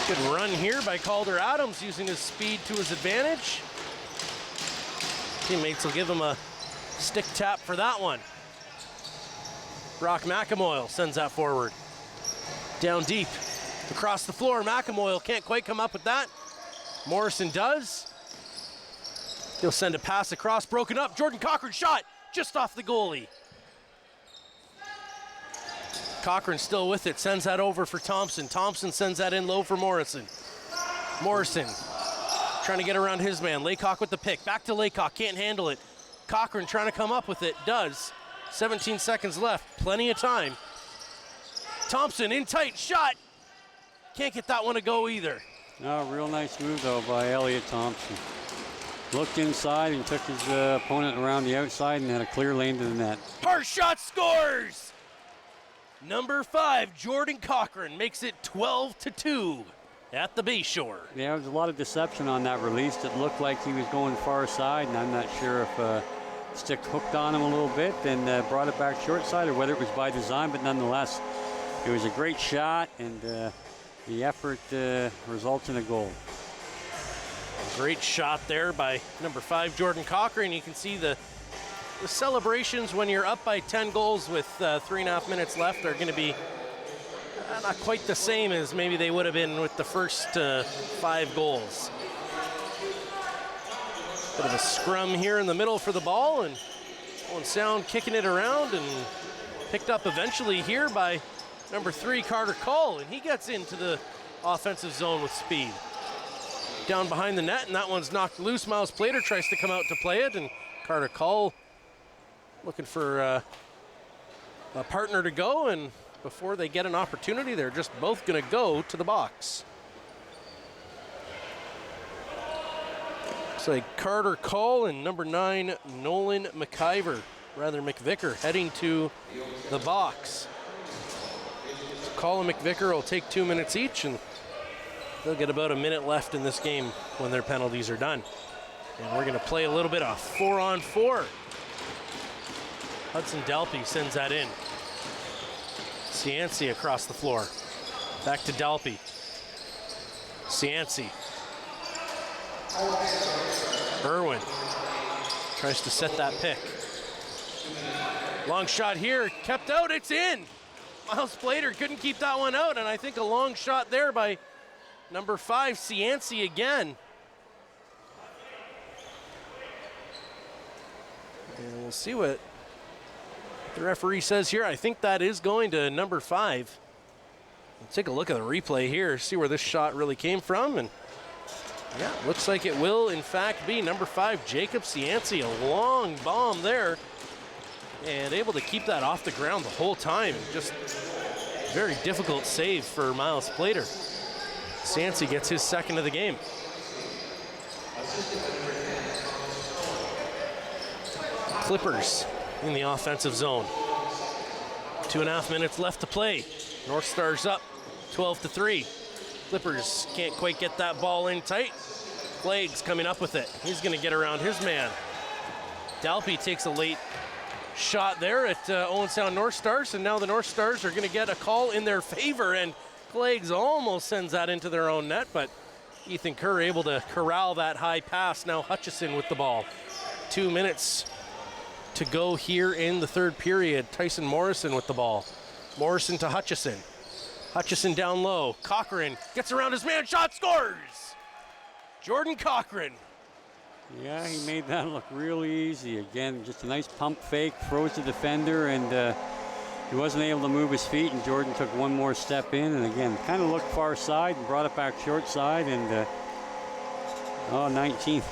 Good run here by Calder Adams, using his speed to his advantage. Teammates will give him a stick tap for that one. Brock McAmoyle sends that forward. Down deep. Across the floor, McAmoyle can't quite come up with that. Morrison does. He'll send a pass across, broken up. Jordan Cochran shot just off the goalie. Cochran still with it, sends that over for Thompson. Thompson sends that in low for Morrison. Morrison trying to get around his man. Laycock with the pick, back to Laycock, can't handle it. Cochran trying to come up with it, does. 17 seconds left, plenty of time. Thompson in tight, shot. Can't get that one to go either. No, real nice move though by Elliot Thompson. Looked inside and took his opponent around the outside and had a clear lane to the net. Harsh shot scores! Number 5, Jordan Cochran makes it 12-2 at the Bayshore. Yeah, there was a lot of deception on that release. It looked like he was going far side, and I'm not sure if stick hooked on him a little bit and brought it back short side, or whether it was by design, but nonetheless, it was a great shot, and the effort results in a goal. Great shot there by number 5, Jordan Cochran. You can see the celebrations when you're up by 10 goals with 3.5 minutes left are going to be not quite the same as maybe they would have been with the first 5 goals. Bit of a scrum here in the middle for the ball, and Owen Sound kicking it around and picked up eventually here by number 3, Carter Cull, and he gets into the offensive zone with speed. Down behind the net, and that one's knocked loose. Miles Plater tries to come out to play it, and Carter Cull looking for a partner to go, and before they get an opportunity, they're just both going to go to the box. Looks like Carter Cull and number 9, Nolan McVicker heading to the box. So Cull and McVicker will take 2 minutes each, and they'll get about a minute left in this game when their penalties are done. And we're going to play a little bit of 4-on-4. Hudson Dalpy sends that in. Cianci across the floor. Back to Dalpy. Cianci. Irwin tries to set that pick. Long shot here, kept out, it's in. Miles Plater couldn't keep that one out, and I think a long shot there by number 5, Cianci again. And we'll see what the referee says here. I think that is going to number 5. We'll take a look at the replay here, see where this shot really came from. And yeah, looks like it will in fact be number 5, Jacob Cianci. A long bomb there, and able to keep that off the ground the whole time. Just very difficult save for Miles Plater. Cianci gets his second of the game. Clippers in the offensive zone. 2.5 minutes left to play. North Stars up 12-3. Clippers can't quite get that ball in tight. Flag's coming up with it. He's going to get around his man. Dalpy takes a late shot there at Owen Sound North Stars, and now the North Stars are going to get a call in their favor, and Clagues almost sends that into their own net, but Ethan Kerr able to corral that high pass. Now Hutchison with the ball. 2 minutes to go here in the third period. Tyson Morrison with the ball. Morrison to Hutchison. Hutchison down low. Cochran gets around his man, shot, scores! Jordan Cochran. Yeah, he made that look really easy. Again, just a nice pump fake, froze the defender, and he wasn't able to move his feet, and Jordan took one more step in, and again, kind of looked far side and brought it back short side, and 19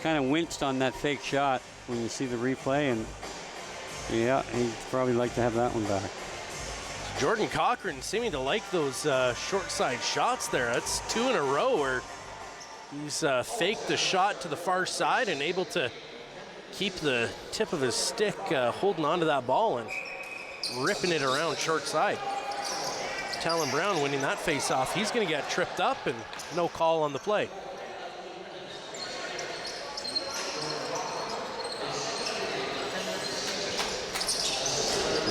kind of winced on that fake shot when you see the replay, and yeah, he'd probably like to have that one back. Jordan Cochran seeming to like those short side shots there. That's 2 in a row where he's faked the shot to the far side and able to keep the tip of his stick holding onto that ball and ripping it around short side. Talon Brown winning that face-off. He's going to get tripped up and no call on the play.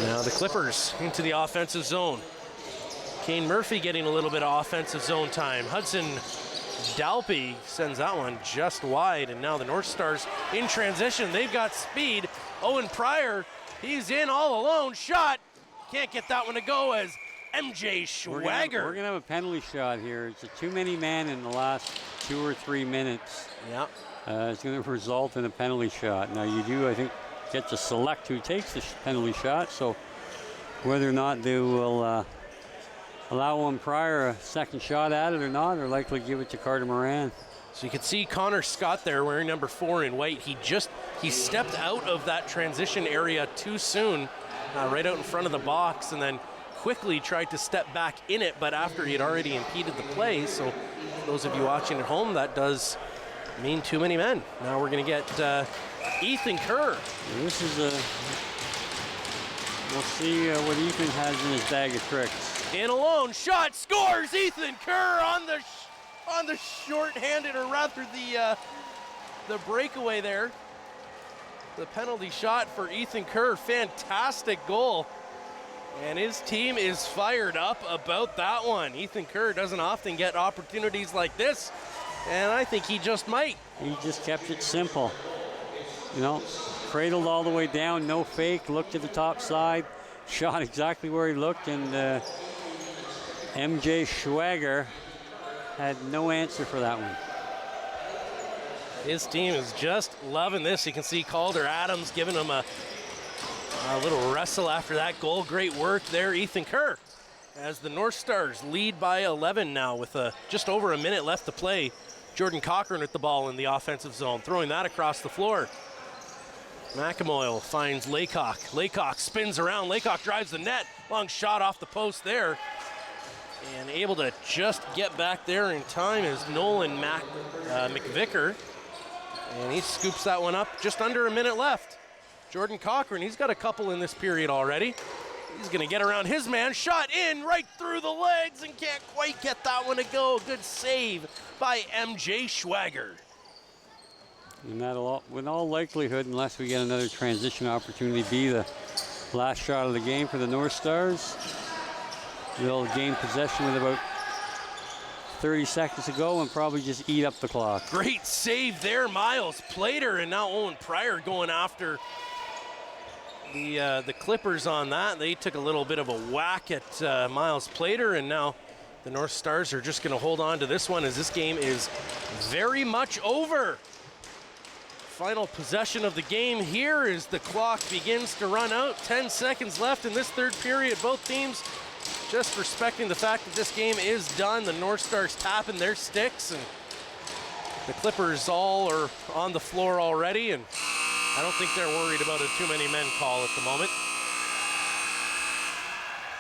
Now the Clippers into the offensive zone. Kane Murphy getting a little bit of offensive zone time. Hudson Dalpy sends that one just wide, and now the North Stars in transition. They've got speed. Owen Pryor, he's in all alone. Shot. Can't get that one to go as MJ Schwager. We're going to have a penalty shot here. It's a too many men in the last 2 or 3 minutes. Yeah. It's going to result in a penalty shot. Now you do, I think, get to select who takes the penalty shot, so whether or not they will allow Owen Pryor a second shot at it or not, or likely give it to Carter Moran. So you can see Connor Scott there wearing number 4 in white. He stepped out of that transition area too soon, right out in front of the box, and then quickly tried to step back in it, but after he had already impeded the play. So for those of you watching at home, that does mean too many men. Now we're going to get Ethan Kerr. This is we'll see what Ethan has in his bag of tricks. In alone, shot, scores! Ethan Kerr on the short-handed, or rather the breakaway there. The penalty shot for Ethan Kerr, fantastic goal. And his team is fired up about that one. Ethan Kerr doesn't often get opportunities like this, and I think he just might. He just kept it simple. You know, cradled all the way down, no fake, looked to the top side, shot exactly where he looked, and MJ Schwager had no answer for that one. His team is just loving this. You can see Calder Adams giving him a little wrestle after that goal. Great work there, Ethan Kerr, as the North Stars lead by 11 now with just over a minute left to play. Jordan Cochran with the ball in the offensive zone, throwing that across the floor. McAmoyle finds Laycock. Laycock spins around. Laycock drives the net. Long shot off the post there. And able to just get back there in time is Nolan McVicker. And he scoops that one up just under a minute left. Jordan Cochran, he's got a couple in this period already. He's going to get around his man. Shot in right through the legs and can't quite get that one to go. Good save by MJ Schwager. And that'll, in all likelihood, unless we get another transition opportunity, be the last shot of the game for the North Stars. They'll gain possession with about 30 seconds to go and probably just eat up the clock. Great save there, Miles Plater, and now Owen Pryor going after the Clippers on that. They took a little bit of a whack at Miles Plater, and now the North Stars are just going to hold on to this one as this game is very much over. Final possession of the game here as the clock begins to run out. 10 seconds left in this third period. Both teams just respecting the fact that this game is done. The North Stars tapping their sticks, and the Clippers all are on the floor already, and I don't think they're worried about a too many men call at the moment.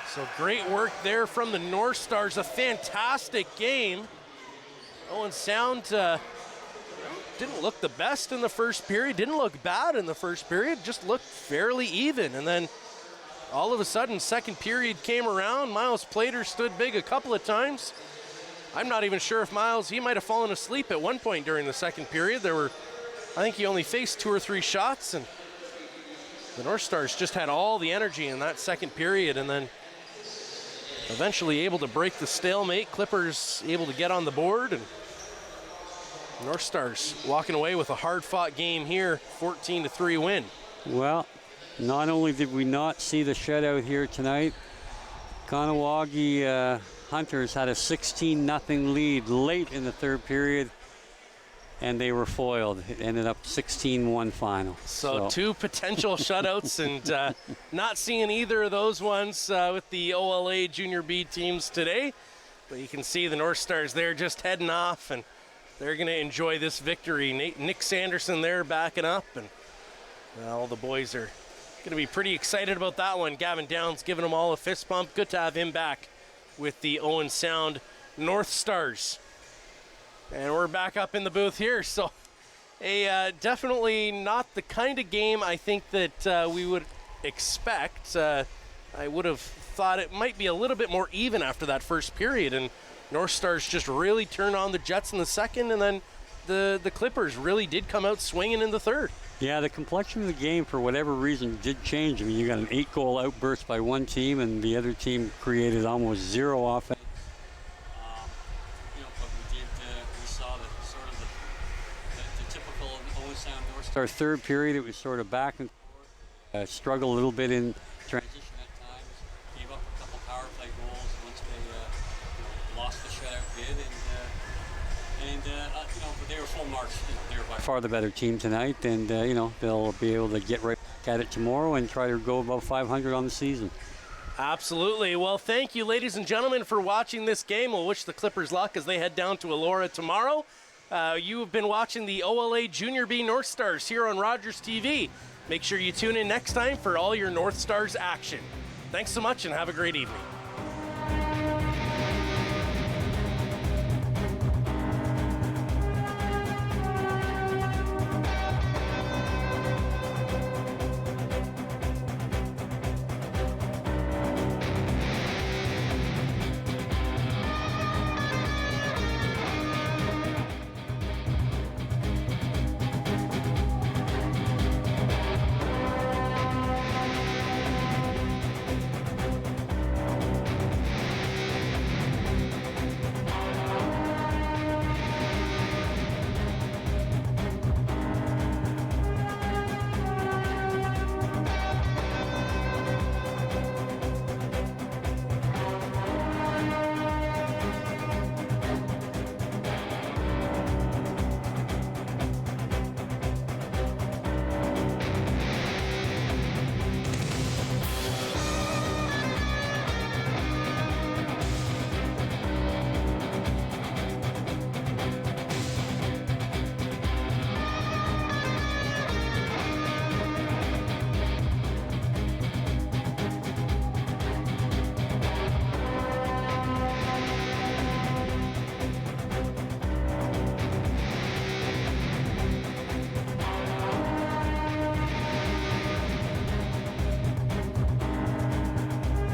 So great work there from the North Stars. A fantastic game. Owen Sound didn't look the best in the first period, didn't look bad in the first period, just looked fairly even. And then all of a sudden, second period came around. Miles Plater stood big a couple of times. I'm not even sure if Miles, he might have fallen asleep at one point during the second period. I think he only faced 2 or 3 shots, and the North Stars just had all the energy in that second period, and then eventually able to break the stalemate. Clippers able to get on the board, and North Stars walking away with a hard-fought game here, 14-3 win. Well, not only did we not see the shutout here tonight, Kahnawake Hunters had a 16-0 lead late in the third period, and they were foiled. It ended up 16-1 final. So 2 potential shutouts, and not seeing either of those ones with the OLA Junior B teams today. But you can see the North Stars there just heading off, and they're going to enjoy this victory. Nick Sanderson there backing up, and all the boys are going to be pretty excited about that one. Gavin Downs giving them all a fist bump. Good to have him back with the Owen Sound North Stars. And we're back up in the booth here. So definitely not the kind of game I think that we would expect. I would have thought it might be a little bit more even after that first period, and North Stars just really turned on the Jets in the second, and then the Clippers really did come out swinging in the third. Yeah, the complexion of the game, for whatever reason, did change. I mean, you got an 8-goal outburst by one team, and the other team created almost zero offense. But we saw the sort of the typical Owen Sound North Star third period. It was sort of back and forth, struggled a little bit in transition at times, gave up a couple power play goals once they lost the shutout bid, but they were full marks. They were by far the better team tonight, and they'll be able to get right back at it tomorrow and try to go above 500 on the season. Absolutely. Well, thank you, ladies and gentlemen, for watching this game. We'll wish the Clippers luck as they head down to Elora tomorrow. You have been watching the OLA Junior B North Stars here on Rogers TV. Make sure you tune in next time for all your North Stars action. Thanks so much and have a great evening.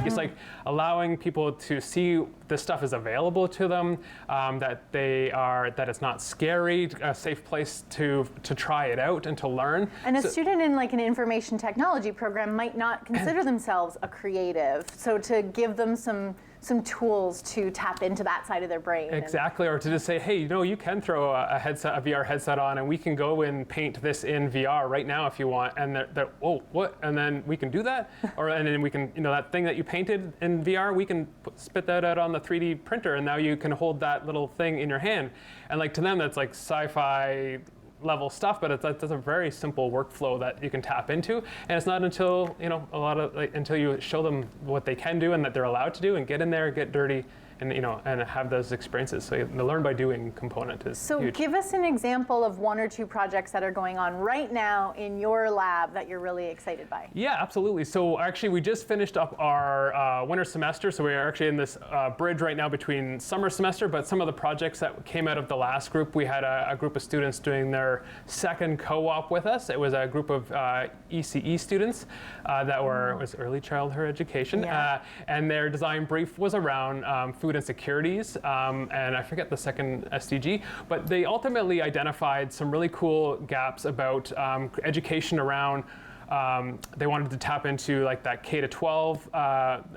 It's like allowing people to see this stuff is available to them, that it's not scary, a safe place to try it out and to learn. And a student in like an information technology program might not consider themselves a creative, so to give them some tools to tap into that side of their brain. Exactly, or to just say, hey, you can throw a VR headset on and we can go and paint this in VR right now if you want. And they're oh, what? And then we can do that? And then we can, that thing that you painted in VR, we can spit that out on the 3D printer, and now you can hold that little thing in your hand. And like to them, that's like sci-fi level stuff, but it's a very simple workflow that you can tap into, and it's not until until you show them what they can do and that they're allowed to do, and get in there, get dirty, and and have those experiences. So the learn by doing component is huge. Give us an example of 1 or 2 projects that are going on right now in your lab that you're really excited by. Yeah, absolutely. So actually, we just finished up our winter semester. So we are actually in this bridge right now between summer semester. But some of the projects that came out of the last group, we had a group of students doing their second co-op with us. It was a group of ECE students that was early childhood education, and their design brief was around food insecurities, and I forget the second SDG, but they ultimately identified some really cool gaps about education around. They wanted to tap into like that K-12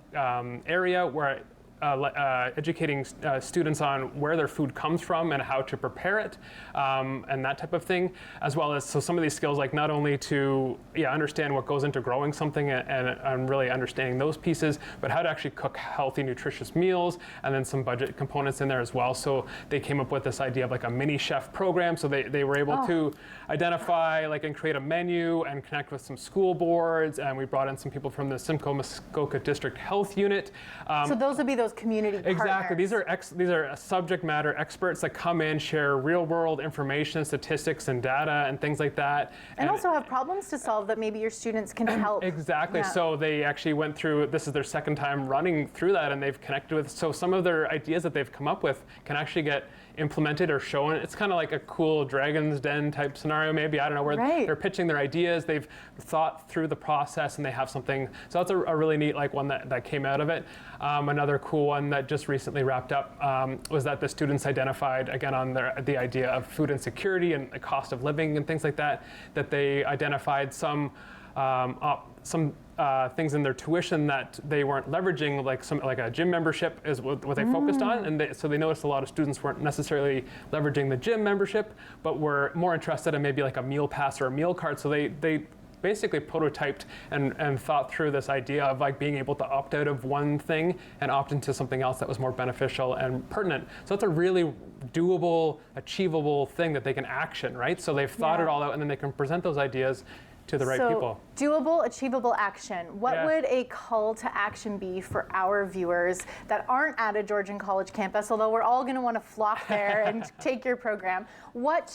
area where educating students on where their food comes from and how to prepare it, and that type of thing, as well as some of these skills, like not only to understand what goes into growing something and really understanding those pieces, but how to actually cook healthy, nutritious meals, and then some budget components in there as well. So they came up with this idea of like a mini chef program. So they were able to identify and create a menu and connect with some school boards, and we brought in some people from the Simcoe Muskoka District Health Unit. So those would be those community Exactly. partners. These are subject matter experts that come in, share real world information, statistics and data and things like that. And also have problems to solve that maybe your students can help. Exactly. Yeah. So they actually went through, this is their second time running through that, and they've connected with, so some of their ideas that they've come up with can actually get implemented or shown. It's kind of like a cool Dragon's Den type scenario, maybe, I don't know, where they're pitching their ideas, they've thought through the process, and they have something. So that's a really neat one that came out of it. Another cool one that just recently wrapped up was that the students identified, again, on the idea of food insecurity and the cost of living and things like that, that they identified some things in their tuition that they weren't leveraging, like a gym membership is what they focused on, and so they noticed a lot of students weren't necessarily leveraging the gym membership, but were more interested in maybe like a meal pass or a meal card. So they basically prototyped and thought through this idea of being able to opt out of one thing and opt into something else that was more beneficial and pertinent. So it's a really doable, achievable thing that they can action, right? So they've thought it all out, and then they can present those ideas to the right people. Doable, achievable action. What would a call to action be for our viewers that aren't at a Georgian College campus, although we're all going to want to flock there and take your program? What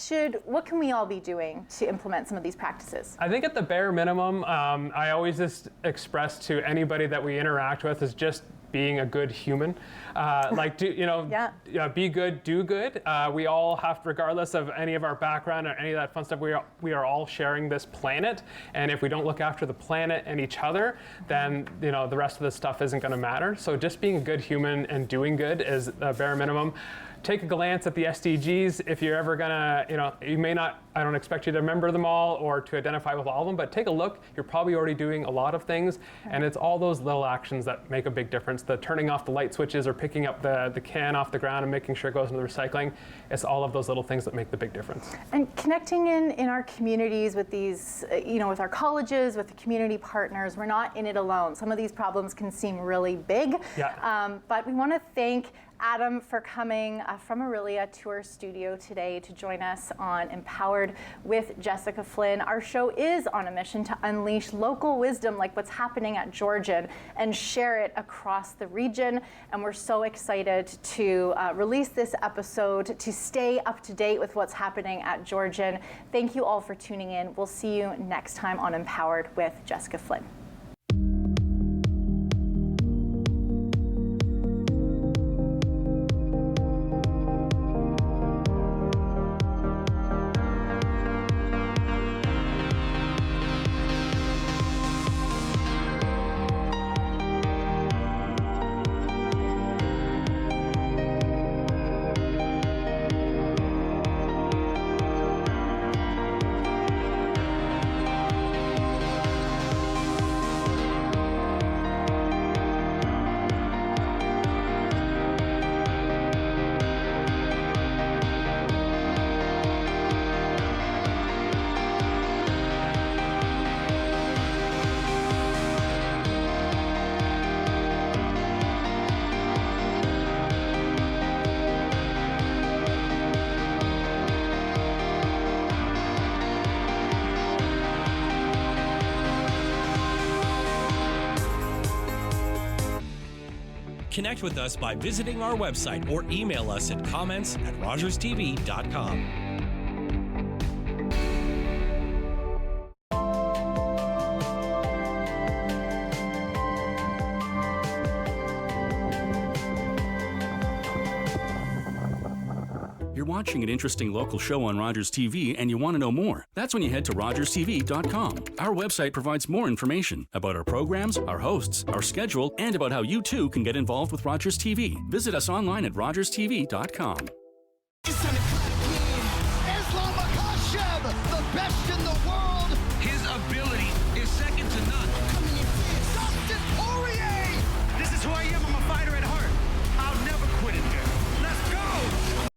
can we all be doing to implement some of these practices? I think at the bare minimum, I always just express to anybody that we interact with is just being a good human. Be good, do good. We all have, regardless of any of our background or any of that fun stuff, we are all sharing this planet. And if we don't look after the planet and each other, then the rest of this stuff isn't going to matter. So just being a good human and doing good is the bare minimum. Take a glance at the SDGs. If you're ever gonna, you may not, I don't expect you to remember them all or to identify with all of them, but take a look. You're probably already doing a lot of things, and it's all those little actions that make a big difference. The turning off the light switches or picking up the can off the ground and making sure it goes into the recycling. It's all of those little things that make the big difference. And connecting in our communities with these, with our colleges, with the community partners, we're not in it alone. Some of these problems can seem really big, but we want to thank Adam for coming from Aurelia to our studio today to join us on Empowered with Jessica Flynn. Our show is on a mission to unleash local wisdom like what's happening at Georgian and share it across the region. And we're so excited to release this episode to stay up to date with what's happening at Georgian. Thank you all for tuning in. We'll see you next time on Empowered with Jessica Flynn. Connect with us by visiting our website or email us at comments@rogerstv.com. You're watching an interesting local show on Rogers TV and you want to know more. That's when you head to rogerstv.com. Our website provides more information about our programs, our hosts, our schedule, and about how you too can get involved with Rogers TV. Visit us online at rogerstv.com. Islam Makashev, the best in the world.